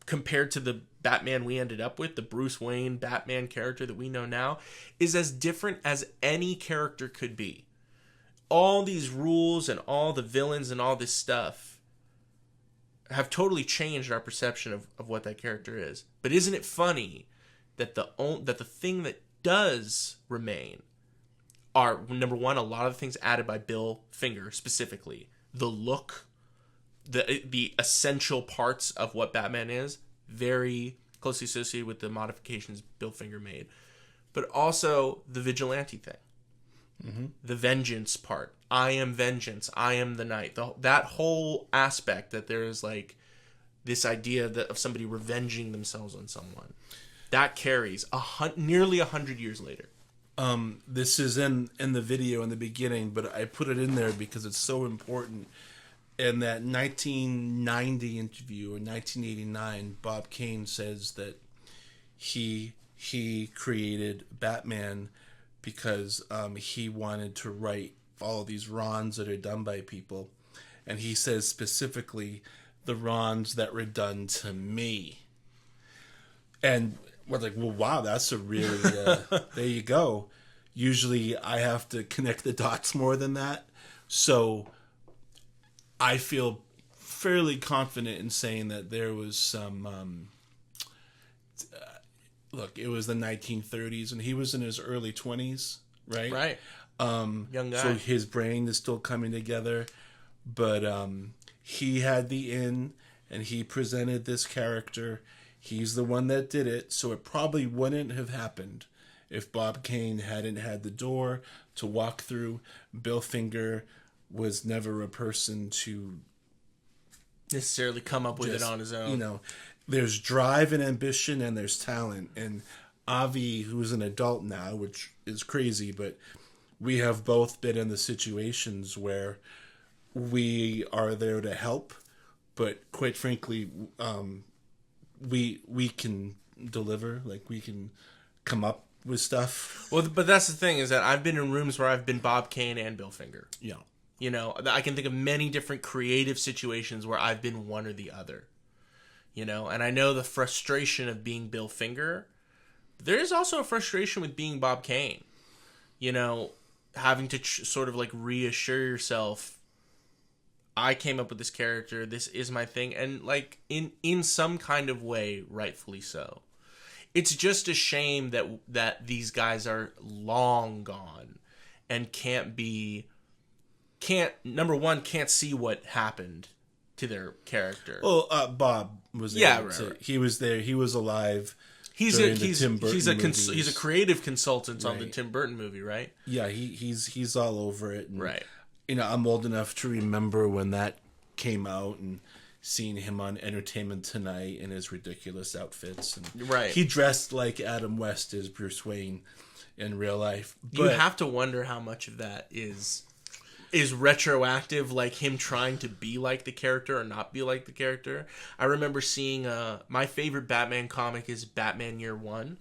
compared to the Batman we ended up with, the Bruce Wayne Batman character that we know now, is as different as any character could be. All these rules and all the villains and all this stuff have totally changed our perception of what that character is. But isn't it funny that the thing that does remain are, number one, a lot of the things added by Bill Finger specifically. The look, the essential parts of what Batman is, very closely associated with the modifications Bill Finger made. But also the vigilante thing. Mm-hmm. The vengeance part. I am vengeance. I am the night. That whole aspect that there is like this idea of somebody revenging themselves on someone. That carries nearly 100 years later. This is in the video in the beginning, but I put it in there because it's so important. In that 1990 interview or 1989, Bob Kane says that he created Batman because he wanted to right all of these wrongs that are done by people. And he says specifically the wrongs that were done to me. And we're like, well, wow, that's a really, there you go. Usually I have to connect the dots more than that. So I feel fairly confident in saying that there was some, look, it was the 1930s and he was in his early 20s, right? Right. Young guy. So his brain is still coming together, but he had the in and he presented this character. He's the one that did it, so it probably wouldn't have happened if Bob Kane hadn't had the door to walk through. Bill Finger was never a person to necessarily come up with it on his own. You know, there's drive and ambition and there's talent. And Avi, who's an adult now, which is crazy, but we have both been in the situations where we are there to help, but quite frankly, we can deliver, like we can come up with stuff. Well, but that's the thing, is that I've been in rooms where I've been Bob Kane and Bill Finger. Yeah. You know, I can think of many different creative situations where I've been one or the other. You know, and I know the frustration of being Bill Finger. There is also a frustration with being Bob Kane. You know, having to sort of like reassure yourself, I came up with this character, this is my thing, and like in some kind of way, rightfully so. It's just a shame that these guys are long gone and can't see what happened to their character. Well, Bob was there. Yeah, right. He was there. He was alive. He's a creative consultant on Right. the Tim Burton movie, right? Yeah, he's all over it. And, Right. You know, I'm old enough to remember when that came out and seeing him on Entertainment Tonight in his ridiculous outfits. And Right. He dressed like Adam West as Bruce Wayne in real life. You have to wonder how much of that is retroactive, like him trying to be like the character or not be like the character. I remember seeing my favorite Batman comic is Batman Year One,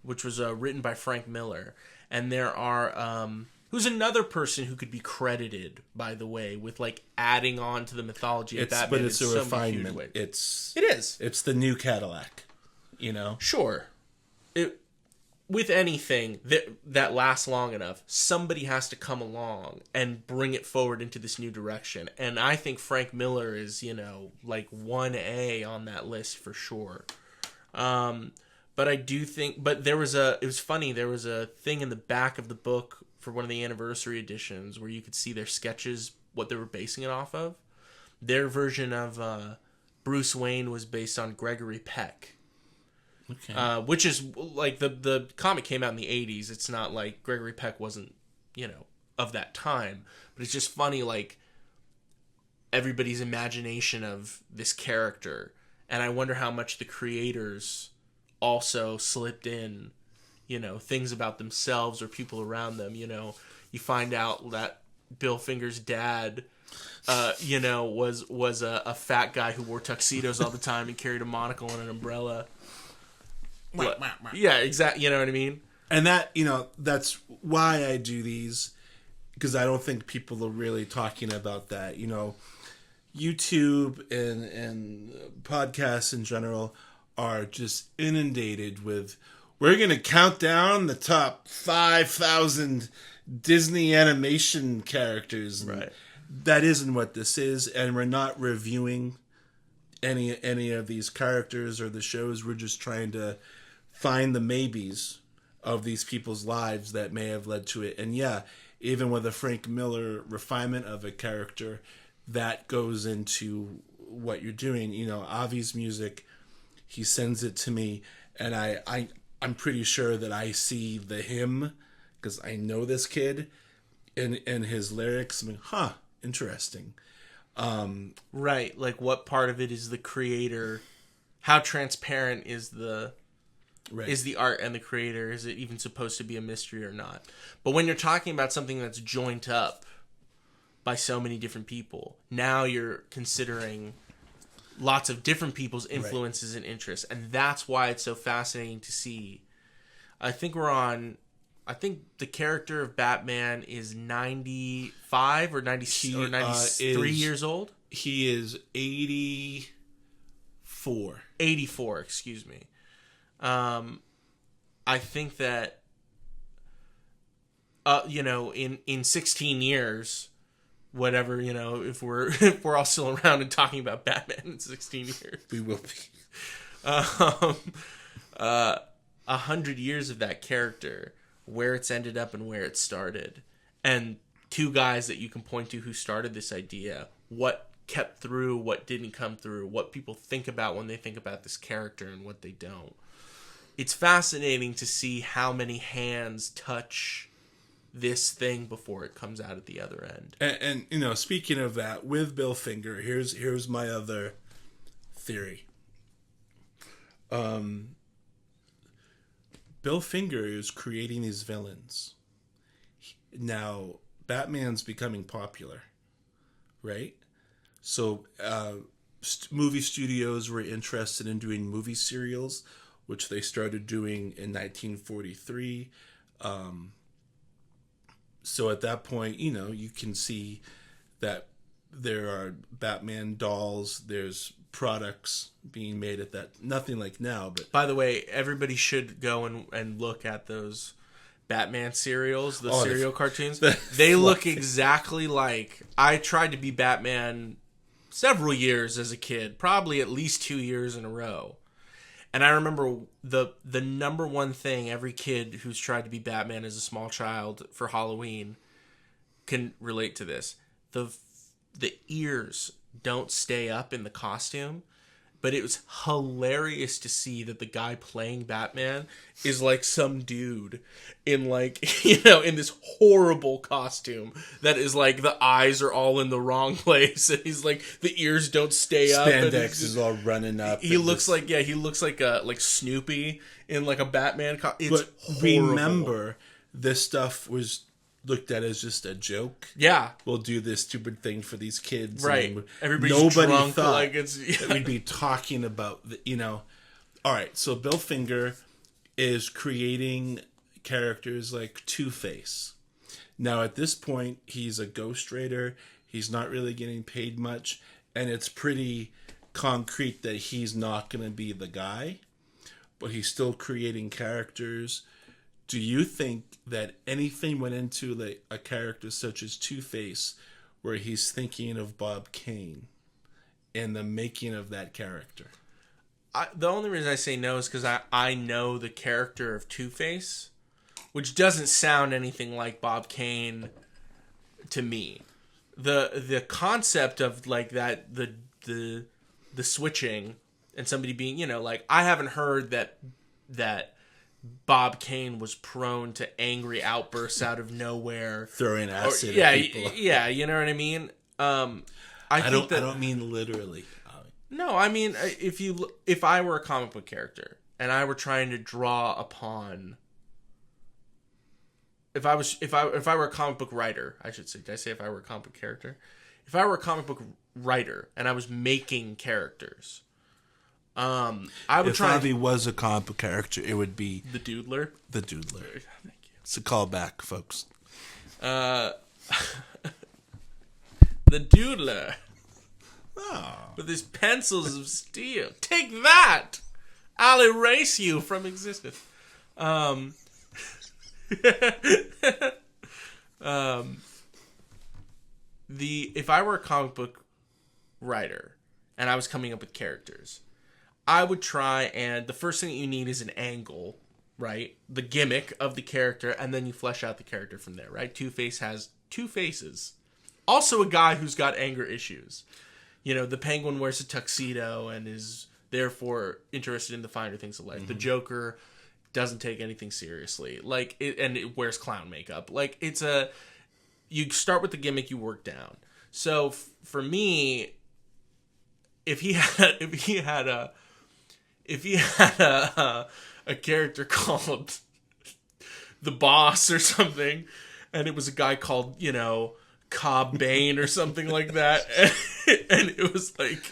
which was written by Frank Miller, and there are who's another person who could be credited, by the way, with like adding on to the mythology of Batman. But it's a refinement. It is. It's the new Cadillac, you know. Sure. With anything that lasts long enough, somebody has to come along and bring it forward into this new direction. And I think Frank Miller is, you know, like 1A on that list for sure. But I do think, but it was funny, there was a thing in the back of the book for one of the anniversary editions where you could see their sketches, what they were basing it off of. Their version of Bruce Wayne was based on Gregory Peck. Okay. Which is like the comic came out in the 80s. It's not like Gregory Peck wasn't, you know, of that time, but it's just funny, like everybody's imagination of this character, and I wonder how much the creators also slipped in, you know, things about themselves or people around them. You know, you find out that Bill Finger's dad, you know, was a fat guy who wore tuxedos all the time and carried a monocle and an umbrella. Yeah, exactly. You know what I mean? And that, that's why I do these, because I don't think people are really talking about that. YouTube and podcasts in general are just inundated with, we're going to count down the top 5,000 Disney animation characters. Right. That isn't what this is, and we're not reviewing any of these characters or the shows. We're just trying to find the maybes of these people's lives that may have led to it. And yeah, even with a Frank Miller refinement of a character, that goes into what you're doing. Avi's music, he sends it to me, and I'm pretty sure that I see the him, because I know this kid, and his lyrics. I mean, interesting. Right, like what part of it is the creator? How transparent is the art and the creator? Is it even supposed to be a mystery or not? But when you're talking about something that's joined up by so many different people, now you're considering lots of different people's influences and interests, and that's why it's so fascinating to see. I think the character of Batman is 95 or 93 years old. He is 84. 84, excuse me. I think that, in 16 years, whatever, if we're all still around and talking about Batman in 16 years, we will be. 100 years of that character, where it's ended up and where it started, and two guys that you can point to who started this idea, what kept through, what didn't come through, what people think about when they think about this character and what they don't. It's fascinating to see how many hands touch this thing before it comes out at the other end. And speaking of that, with Bill Finger, here's my other theory. Bill Finger is creating these villains. Now, Batman's becoming popular, right? So, movie studios were interested in doing movie serials, which they started doing in 1943. So at that point, you can see that there are Batman dolls, there's products being made at that. Nothing like now, but... By the way, everybody should go and look at those Batman serials, the serial cartoons. They look exactly like... I tried to be Batman several years as a kid, probably at least 2 years in a row. And I remember the number one thing every kid who's tried to be Batman as a small child for Halloween can relate to this. The ears don't stay up in the costume, but it was hilarious to see that the guy playing Batman is like some dude in in this horrible costume that is like the eyes are all in the wrong place, and he's like the ears don't stay up. Spandex is all running up. He looks like like Snoopy in like a Batman costume. But horrible. Remember, this stuff was looked at as just a joke. Yeah, we'll do this stupid thing for these kids. Right. Everybody's nobody drunk, thought like it's that we'd be talking about All right, so Bill Finger is creating characters like Two-Face. Now at this point, he's a ghostwriter. He's not really getting paid much, and it's pretty concrete that he's not going to be the guy, but he's still creating characters. Do you think that anything went into a character such as Two-Face where he's thinking of Bob Kane and the making of that character? The only reason I say no is because I know the character of Two-Face, which doesn't sound anything like Bob Kane to me. The concept of like that the switching and somebody being I haven't heard that Bob Kane was prone to angry outbursts out of nowhere, throwing acid at people. Yeah, you know what I mean. I don't mean literally. No, I mean if I were a comic book character and I were trying to draw upon, if I were a comic book writer, I should say. Did I say if I were a comic book character? If I were a comic book writer and I was making characters, I would if try Avi was a comic book character, it would be the Doodler. the Doodler. Thank you. It's a callback, folks. The Doodler. With his pencils of steel. Take that! I'll erase you from existence. If I were a comic book writer and I was coming up with characters, I would try, and the first thing that you need is an angle, right? The gimmick of the character, and then you flesh out the character from there, right? Two-Face has two faces. Also a guy who's got anger issues. You know, the Penguin wears a tuxedo and is therefore interested in the finer things of life. Mm-hmm. The Joker doesn't take anything seriously. And it wears clown makeup. You start with the gimmick, you work down. So for me, if he had a character called the Boss or something, and it was a guy called, Cobb Bane or something like that, and it was like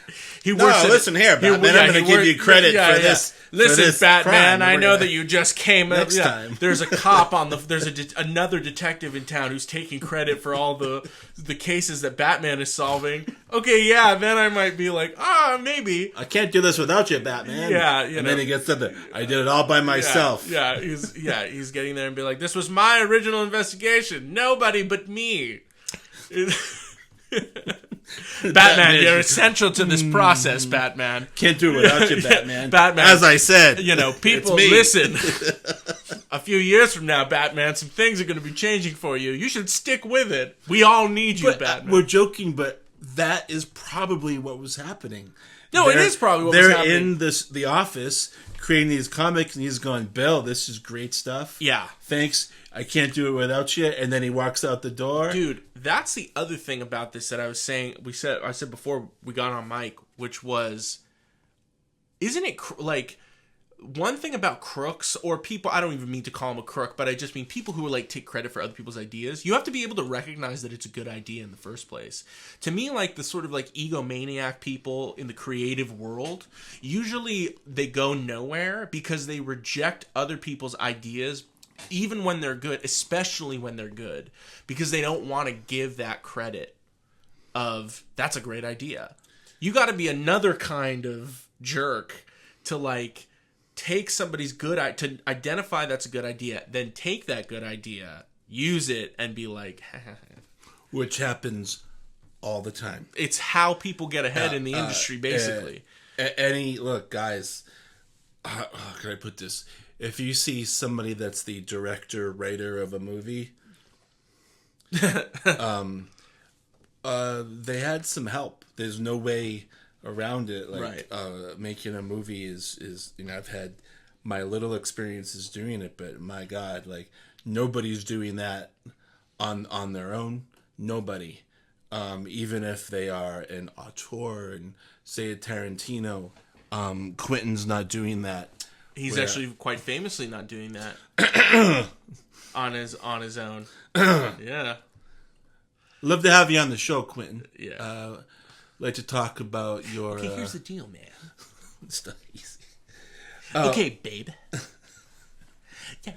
he works. Listen here, Batman. I'm going to give you credit for this. Listen, Batman. Crime. I know that you just came next up. time. There's a cop there's another detective in town who's taking credit for all the cases that Batman is solving. Okay, yeah. Then I might be like, maybe I can't do this without you, Batman. Yeah, and then he gets to I did it all by myself. Yeah, he's getting there and be like, this was my original investigation. Nobody but me. Batman, you're essential to this process, Batman. Can't do it without you, Batman. Batman. As I said, people listen. A few years from now, Batman, some things are going to be changing for you. You should stick with it. We all need you, Batman. We're joking, but that is probably what was happening. No, it is probably what was happening. They're in the office creating these comics, and he's going, Bill, this is great stuff. Yeah. Thanks. I can't do it without you. And then he walks out the door. Dude, that's the other thing about this that I was saying. I said before we got on mic, which was, isn't it one thing about crooks or people? I don't even mean to call them a crook, but I just mean people who take credit for other people's ideas. You have to be able to recognize that it's a good idea in the first place. To me, the sort of egomaniac people in the creative world, usually they go nowhere because they reject other people's ideas. Even when they're good, especially when they're good, because they don't want to give that credit of, that's a great idea. You got to be another kind of jerk to take somebody's to identify that's a good idea, then take that good idea, use it, and be like, which happens all the time. It's how people get ahead in the industry, basically. Look, guys, how can I put this? If you see somebody that's the director, writer of a movie, they had some help. There's no way around it. Right. Making a movie is I've had my little experiences doing it, but my God, nobody's doing that on their own. Nobody. Even if they are an auteur and say a Tarantino, Quentin's not doing that. He's actually quite famously not doing that on his own. Yeah. Love to have you on the show, Quentin. Yeah. Like to talk about your. Okay, here's the deal, man. It's not easy. Okay, babe. Yeah,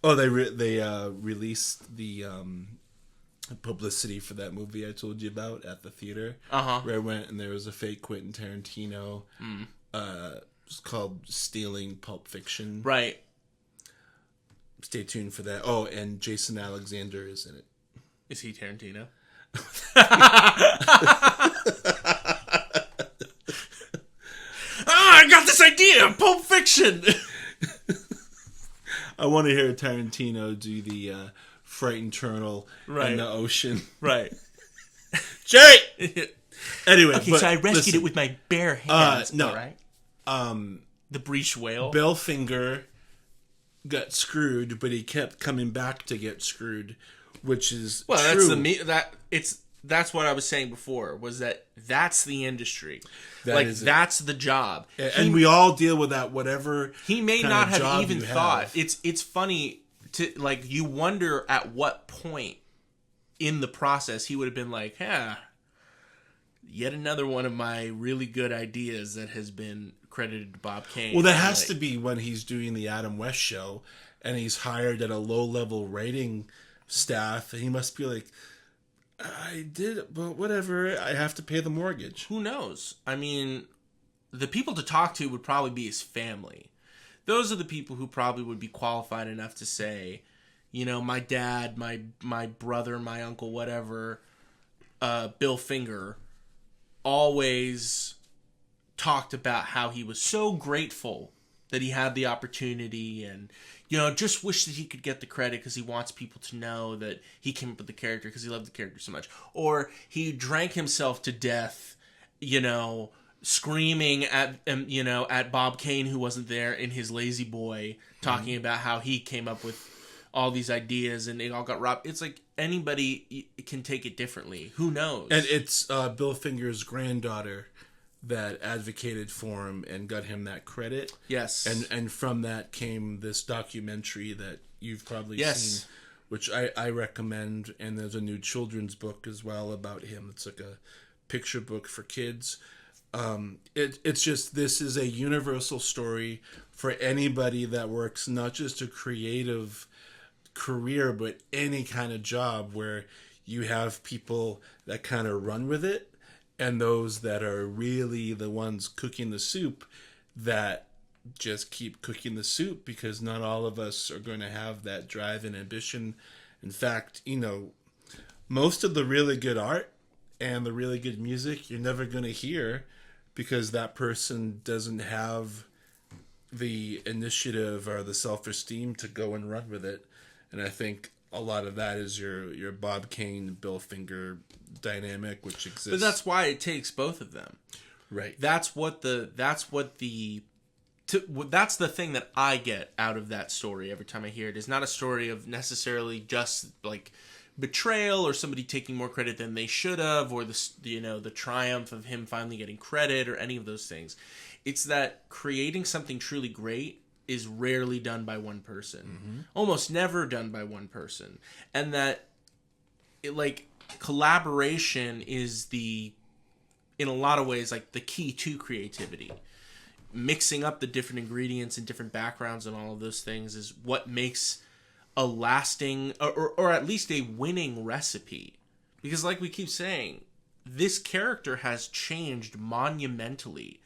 Oh, they released the publicity for that movie I told you about at the theater. Where I went and there was a fake Quentin Tarantino. It's called Stealing Pulp Fiction. Right. Stay tuned for that. Oh, and Jason Alexander is in it. Is he Tarantino? I got this idea! Pulp Fiction! I want to hear Tarantino do the frightened turtle in the ocean. Right. Jay! Anyway, okay, so I rescued it with my bare hands. No. All right. The breech whale. Bill Finger got screwed, but he kept coming back to get screwed, which is true. That's what I was saying before, was that's the industry. That's the job. And we all deal with that, whatever he may not have even thought. It's funny to you wonder at what point in the process he would have been like, yet another one of my really good ideas that has been credited to Bob Kane. Well, that has to be when he's doing the Adam West show and he's hired at a low-level writing staff, and he must be like, I did, but whatever, I have to pay the mortgage. Who knows? I mean, the people to talk to would probably be his family. Those are the people who probably would be qualified enough to say, you know, my dad, my brother, my uncle, whatever, Bill Finger, always talked about how he was so grateful that he had the opportunity and, you know, just wish that he could get the credit because he wants people to know that he came up with the character because he loved the character so much. Or he drank himself to death, you know, screaming at, you know, at Bob Kane, who wasn't there, in his Lazy Boy, talking about how he came up with all these ideas and they all got robbed. It's like anybody can take it differently. Who knows? And it's Bill Finger's granddaughter that advocated for him and got him that credit. Yes. And from that came this documentary that you've probably Yes. seen, which I recommend. And there's a new children's book as well about him. It's like a picture book for kids. It's just, this is a universal story for anybody that works not just a creative career, but any kind of job where you have people that kind of run with it and those that are really the ones cooking the soup that just keep cooking the soup, because not all of us are going to have that drive and ambition. In fact, you know, most of the really good art and the really good music you're never going to hear because that person doesn't have the initiative or the self-esteem to go and run with it. And I think a lot of that is your Bob Kane, Bill Finger dynamic, which exists. But that's why it takes both of them. Right. That's the thing that I get out of that story every time I hear it. It's not a story of necessarily just like betrayal or somebody taking more credit than they should have, or the triumph of him finally getting credit, or any of those things. It's that creating something truly great is rarely done by one person, almost never done by one person, and that collaboration is in a lot of ways, like the key to creativity. Mixing up the different ingredients and different backgrounds and all of those things is what makes a lasting or at least a winning recipe. Because like we keep saying, this character has changed monumentally.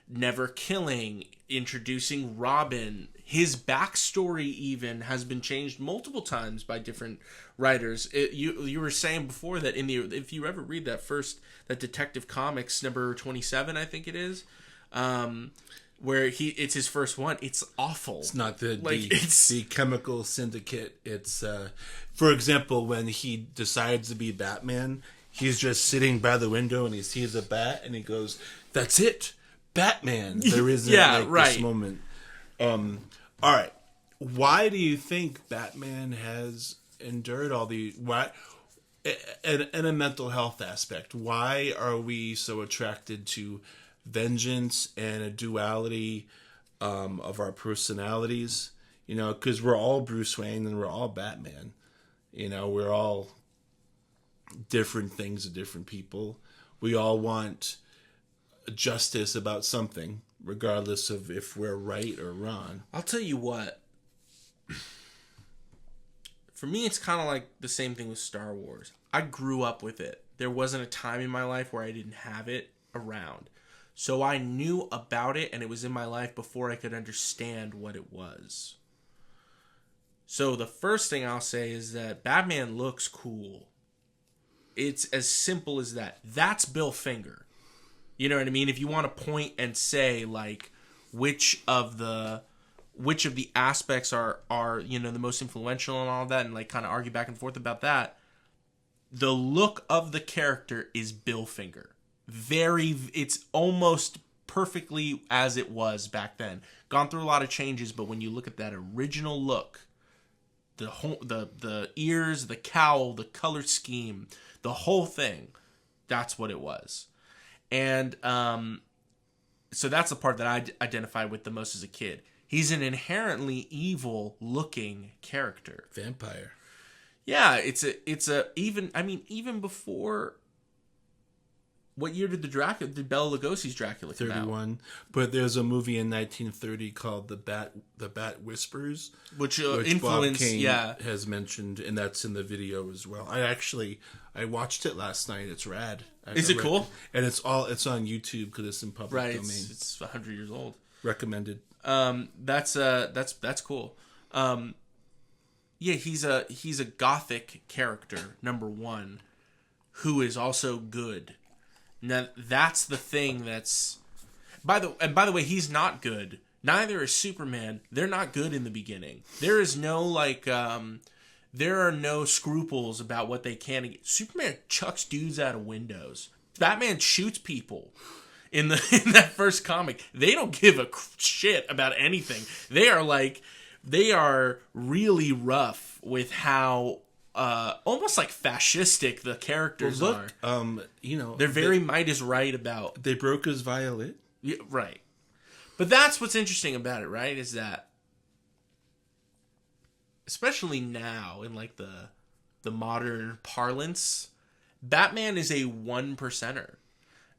Never killing, introducing Robin, his backstory even has been changed multiple times by different writers. You were saying before that if you ever read that Detective Comics number 27, I think it is, where it's his first one, it's awful. It's not the chemical syndicate. It's for example, when he decides to be Batman, he's just sitting by the window and he sees a bat and he goes, "That's it. Batman." There isn't this moment. All right. Why do you think Batman has endured all these? Why, in a mental health aspect, why are we so attracted to vengeance and a duality of our personalities? You know, because we're all Bruce Wayne and we're all Batman. You know, we're all different things to different people. We all want justice about something, regardless of if we're right or wrong. I'll tell you what. For me, it's kind of like the same thing with Star Wars. I grew up with it. There wasn't a time in my life where I didn't have it around. So I knew about it, and it was in my life before I could understand what it was. So the first thing I'll say is that Batman looks cool. It's as simple as that. That's Bill Finger. You know what I mean? If you want to point and say, like, which of the aspects are the most influential and all of that, and like kind of argue back and forth about that, the look of the character is Bill Finger. It's almost perfectly as it was back then. Gone through a lot of changes, but when you look at that original look, the ears, the cowl, the color scheme, the whole thing, that's what it was. And so that's the part that I identified with the most as a kid. He's an inherently evil-looking character. Vampire. Yeah, even before What year did did Bela Lugosi's Dracula come out? 31. But there's a movie in 1930 called The Bat Whispers, Which Bob influenced, Kane has mentioned, and that's in the video as well. I watched it last night. It's rad. Is it cool? And it's on YouTube because it's in public Right, domain. it's 100 years old. Recommended. That's cool. Yeah, he's a gothic character, number one, who is also good. Now that's the thing that's by the way, he's not good. Neither is Superman. They're not good in the beginning. There is no there are no scruples about what they can get. Superman chucks dudes out of windows. Batman shoots people. In that first comic, they don't give a shit about anything. They are really rough with how almost like fascistic the characters are. They're very Might is Right about. They broke his violin. Yeah, right. But that's what's interesting about it, right? Is that especially now in like the modern parlance, Batman is a 1%er.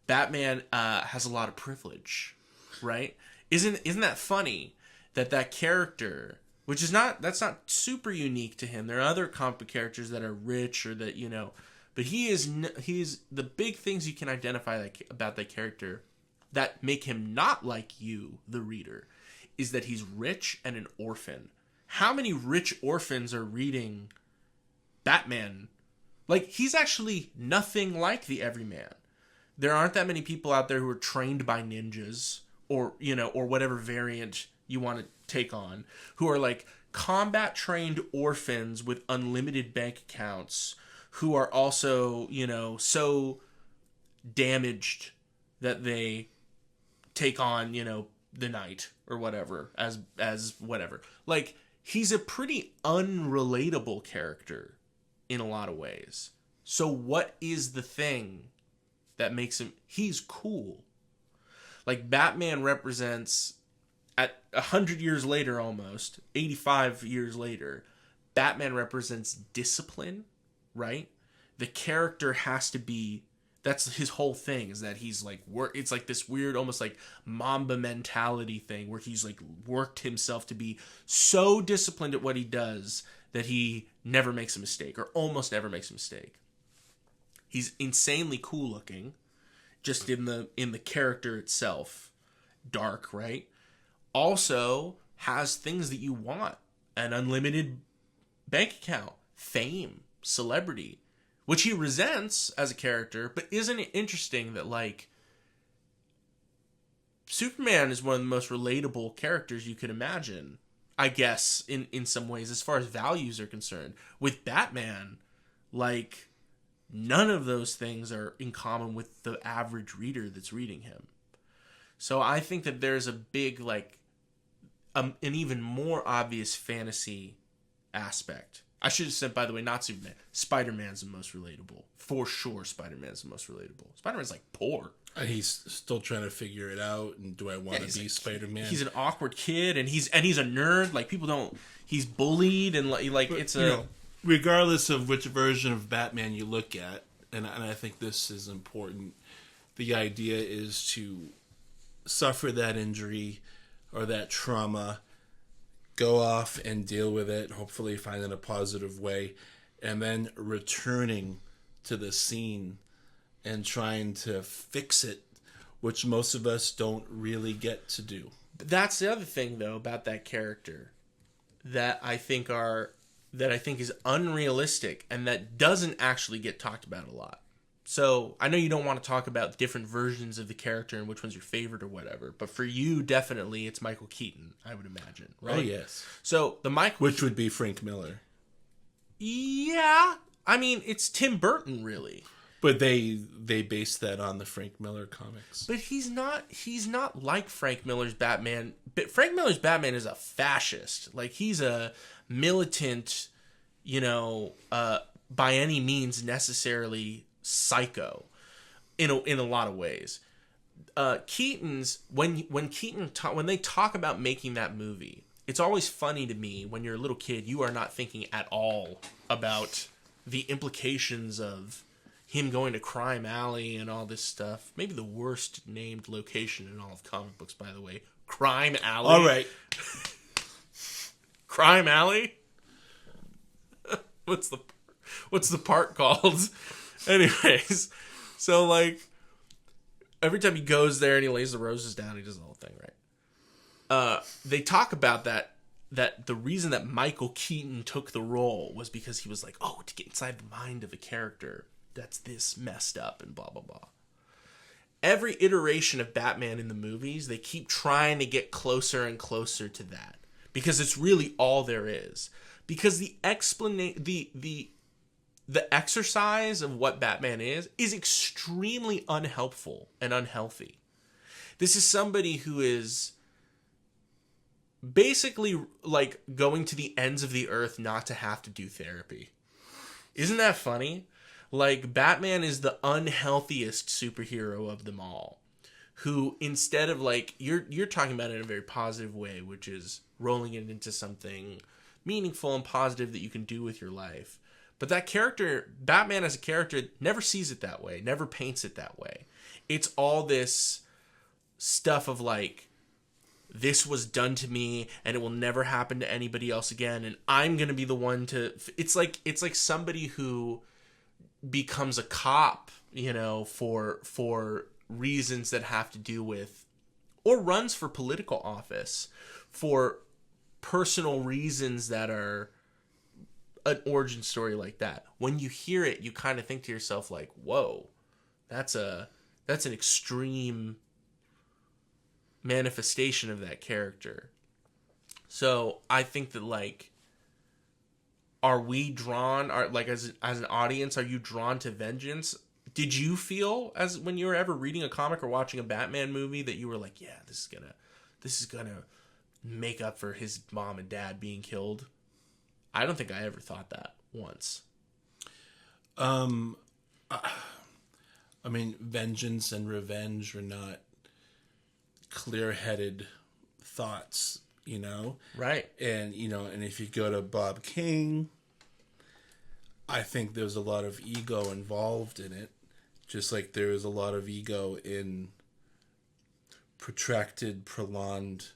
Batman has a lot of privilege, right? Isn't that funny that character, which is that's not super unique to him. There are other comic book characters that are rich or that but he's the big things you can identify about that character that make him not like you, the reader, is that he's rich and an orphan. How many rich orphans are reading Batman? Like, he's actually nothing like the everyman. There aren't that many people out there who are trained by ninjas or whatever variant you want to take on, who are like combat trained orphans with unlimited bank accounts, who are also, so damaged that they take on, the night or whatever as whatever. Like, he's a pretty unrelatable character in a lot of ways. So what is the thing that makes him... He's cool. Like, Batman represents, at 100 years later almost, 85 years later, Batman represents discipline, right? The character has to be... That's his whole thing, is that he's like... It's like this weird, almost like Mamba mentality thing, where he's like worked himself to be so disciplined at what he does that he never makes a mistake, or almost never makes a mistake. He's insanely cool looking, just in the character itself. Dark, right? Also has things that you want. An unlimited bank account, fame, celebrity, which he resents as a character. But isn't it interesting that, like, Superman is one of the most relatable characters you could imagine, I guess, in some ways, as far as values are concerned. With Batman, like, none of those things are in common with the average reader that's reading him. So I think that there's a big, like, an even more obvious fantasy aspect. I should have said, by the way, not Superman. Spider-Man's the most relatable. For sure, Spider-Man's the most relatable. Spider-Man's, like, poor. He's still trying to figure it out, and do I want to be Spider-Man? He's an awkward kid, and he's a nerd. Like, people don't... He's bullied, and, like but, it's a... regardless of which version of Batman you look at, and I think this is important, the idea is to suffer that injury or that trauma, go off and deal with it, hopefully find it a positive way, and then returning to the scene and trying to fix it, which most of us don't really get to do. But that's the other thing, though, about that character that I think is unrealistic and that doesn't actually get talked about a lot. So I know you don't want to talk about different versions of the character and which one's your favorite or whatever, but for you, definitely it's Michael Keaton, I would imagine, right? Oh, yes. So which would be Frank Miller. Yeah, I mean, it's Tim Burton, really. But they based that on the Frank Miller comics. But he's not like Frank Miller's Batman. But Frank Miller's Batman is a fascist. Like, he's a militant, by any means necessarily psycho in a lot of ways. Keaton's when they talk about making that movie, it's always funny to me when you're a little kid, you are not thinking at all about the implications of him going to Crime Alley and all this stuff. Maybe the worst named location in all of comic books, by the way. Crime Alley. All right. Crime Alley? What's the park called? Anyways, so like every time he goes there and he lays the roses down, he does the whole thing, right? They talk about that the reason that Michael Keaton took the role was because he was like, oh, to get inside the mind of a character that's this messed up and blah blah blah. Every iteration of Batman in the movies, they keep trying to get closer and closer to that because it's really all there is. Because the exercise of what Batman is extremely unhelpful and unhealthy. This is somebody who is basically like going to the ends of the earth not to have to do therapy. Isn't that funny? Like, Batman is the unhealthiest superhero of them all, who instead of like you're talking about it in a very positive way, which is rolling it into something meaningful and positive that you can do with your life. But that character, Batman as a character, never sees it that way, never paints it that way. It's all this stuff of like, this was done to me and it will never happen to anybody else again, and I'm going to be the one to... It's like somebody who becomes a cop, you know, for reasons that have to do with, or runs for political office for personal reasons that are an origin story like that. When you hear it, you kind of think to yourself like, whoa, that's an extreme manifestation of that character. So I think that like, are we drawn, as an audience, are you drawn to vengeance? Did you feel, as when you were ever reading a comic or watching a Batman movie, that you were like, yeah, this is gonna make up for his mom and dad being killed? I don't think I ever thought that once. I mean, vengeance and revenge are not clear-headed thoughts, you know? Right. And, you know, and if you go to Bob Kane, I think there's a lot of ego involved in it, just like there is a lot of ego in protracted, prolonged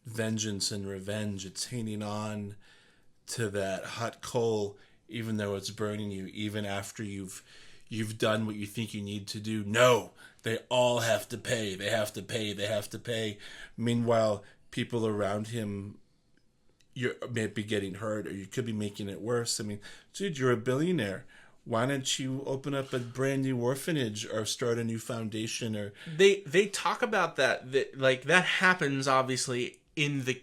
vengeance and revenge. It's hanging on to that hot coal, even though it's burning you, even after you've done what you think you need to do. No, they all have to pay. They have to pay. They have to pay. Meanwhile, people around him, you may be getting hurt, or you could be making it worse. I mean, dude, you're a billionaire. Why don't you open up a brand new orphanage or start a new foundation? Or they talk about that like that happens obviously in the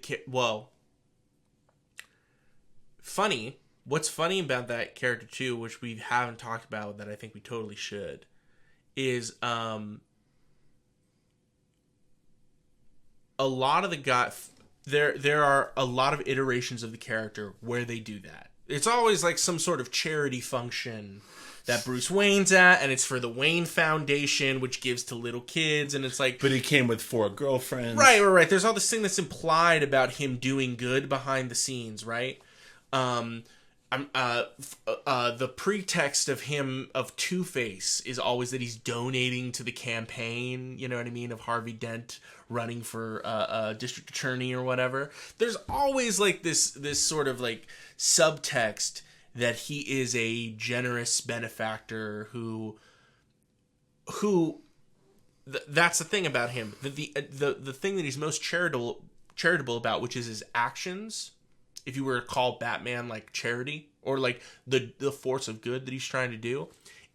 funny. What's funny about that character too, which we haven't talked about that I think we totally should, is a lot of the guys. There are a lot of iterations of the character where they do that. It's always like some sort of charity function that Bruce Wayne's at, and it's for the Wayne Foundation, which gives to little kids, and it's like... But he came with 4 girlfriends. Right. There's all this thing that's implied about him doing good behind the scenes, right? The pretext of Two-Face is always that he's donating to the campaign, you know what I mean, of Harvey Dent running for district attorney or whatever. There's always like this sort of like subtext that he is a generous benefactor who that's the thing about him. The thing that he's most charitable about, which is his actions. If you were to call Batman like charity, or like the force of good that he's trying to do,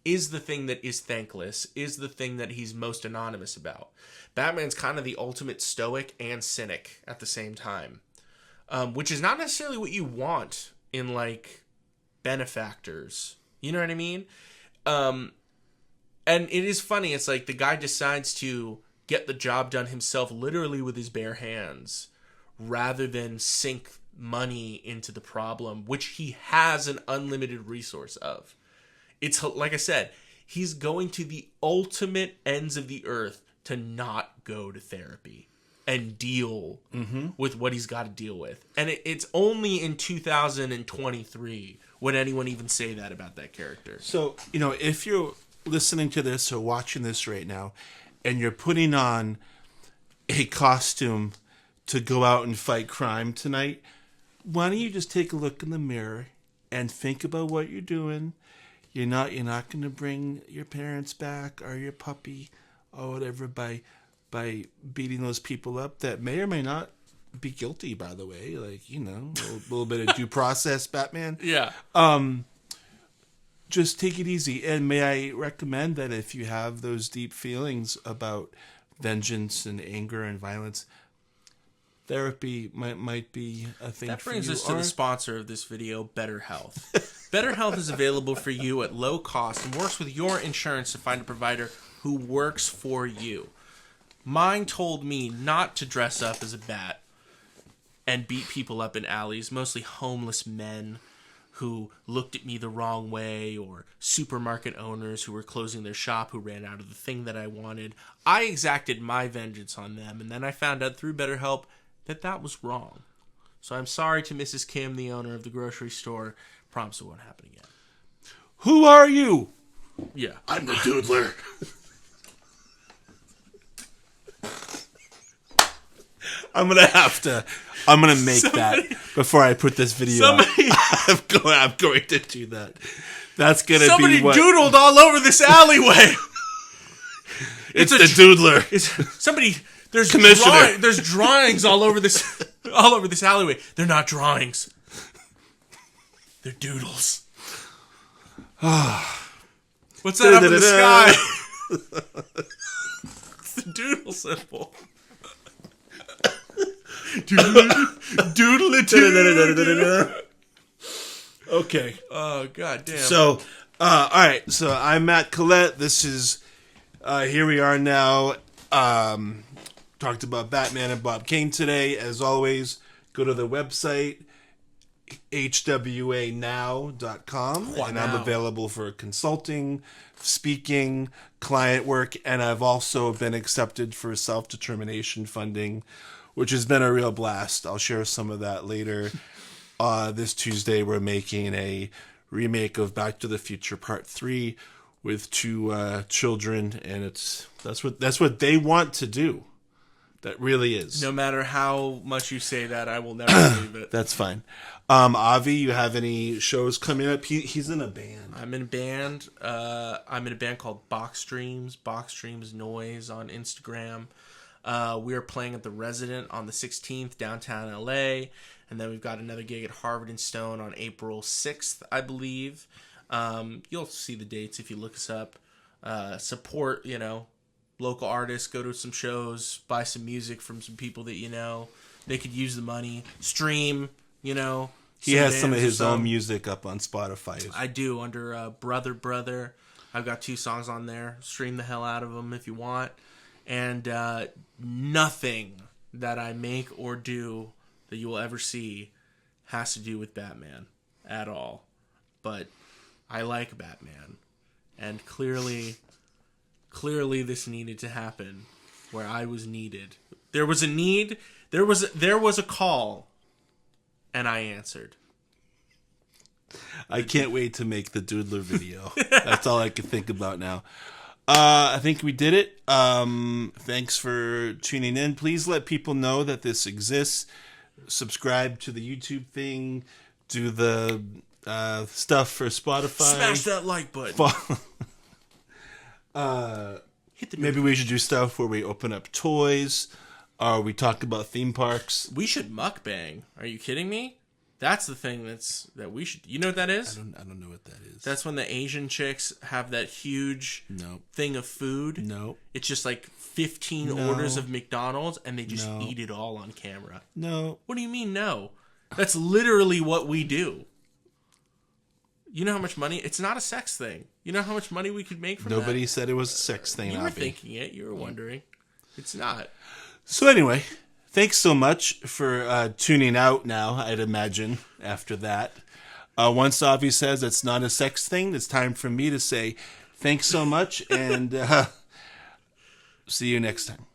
is the thing that is thankless, is the thing that he's most anonymous about. Batman's kind of the ultimate stoic and cynic at the same time, which is not necessarily what you want in like benefactors. You know what I mean? And it is funny. It's like the guy decides to get the job done himself, literally with his bare hands, rather than sink money into the problem, which he has an unlimited resource of. It's like I said, he's going to the ultimate ends of the earth to not go to therapy and deal with what he's got to deal with. And it's only in 2023 would anyone even say that about that character. So, you know, if you're listening to this or watching this right now, and you're putting on a costume to go out and fight crime tonight, why don't you just take a look in the mirror and think about what you're doing? You're not going to bring your parents back or your puppy or whatever by beating those people up that may or may not be guilty, by the way. Like, a little bit of due process, Batman. Yeah. Just take it easy. And may I recommend that if you have those deep feelings about vengeance and anger and violence, therapy might be a thing for you. That brings us to the sponsor of this video, BetterHealth. BetterHealth is available for you at low cost and works with your insurance to find a provider who works for you. Mine told me not to dress up as a bat and beat people up in alleys, mostly homeless men who looked at me the wrong way, or supermarket owners who were closing their shop who ran out of the thing that I wanted. I exacted my vengeance on them, and then I found out through BetterHelp that was wrong. So I'm sorry to Mrs. Kim, the owner of the grocery store. Promise it won't happen again. Who are you? Yeah. I'm the Doodler. I'm gonna make that before I put this video up. I'm going to do that. That's gonna be what... Somebody doodled all over this alleyway. It's the Doodler. There's drawings all over this alleyway. They're not drawings. They're doodles. What's that up in the sky? It's the doodle symbol. Doodle. Okay. Oh, god damn. So, all right. So I'm Matt Collette. This is here we are now. Talked about Batman and Bob Kane today. As always, go to the website hwanow.com, and I'm available for consulting, speaking, client work, and I've also been accepted for self-determination funding, which has been a real blast. I'll share some of that later. This Tuesday, we're making a remake of Back to the Future Part 3 with 2 children, and that's what they want to do. That really is. No matter how much you say that, I will never believe it. That's fine. Avi, you have any shows coming up? He's in a band. I'm in a band. I'm in a band called Box Dreams Noise on Instagram. We are playing at the Resident on the 16th downtown LA, and then we've got another gig at Harvard and Stone on April 6th, I believe. You'll see the dates if you look us up. Support, local artists, go to some shows, buy some music from some people that you know. They could use the money. Stream, He has some of his own music up on Spotify. I do, under Brother. I've got 2 songs on there. Stream the hell out of them if you want. And nothing that I make or do that you will ever see has to do with Batman at all. But I like Batman. And clearly this needed to happen where I was needed. There was a need, there was a call, and I answered. I can't wait to make the Doodler video. That's all I can think about now. I think we did it. Thanks for tuning in. Please let people know that this exists. Subscribe to the YouTube thing. Do the stuff for Spotify. Smash that like button. Maybe we should do stuff where we open up toys, or we talk about theme parks. We should mukbang. Are you kidding me? That's the thing that we should... You know what that is? I don't know what that is. That's when the Asian chicks have that huge thing of food. No. It's just like 15 orders of McDonald's, and they just eat it all on camera. No. What do you mean, no? That's literally what we do. You know how much money... It's not a sex thing. You know how much money we could make from Nobody said it was a sex thing, You were Avi. thinking it. You were wondering. It's not. So anyway, thanks so much for tuning out now, I'd imagine, after that. Once Avi says it's not a sex thing, it's time for me to say thanks so much, and see you next time.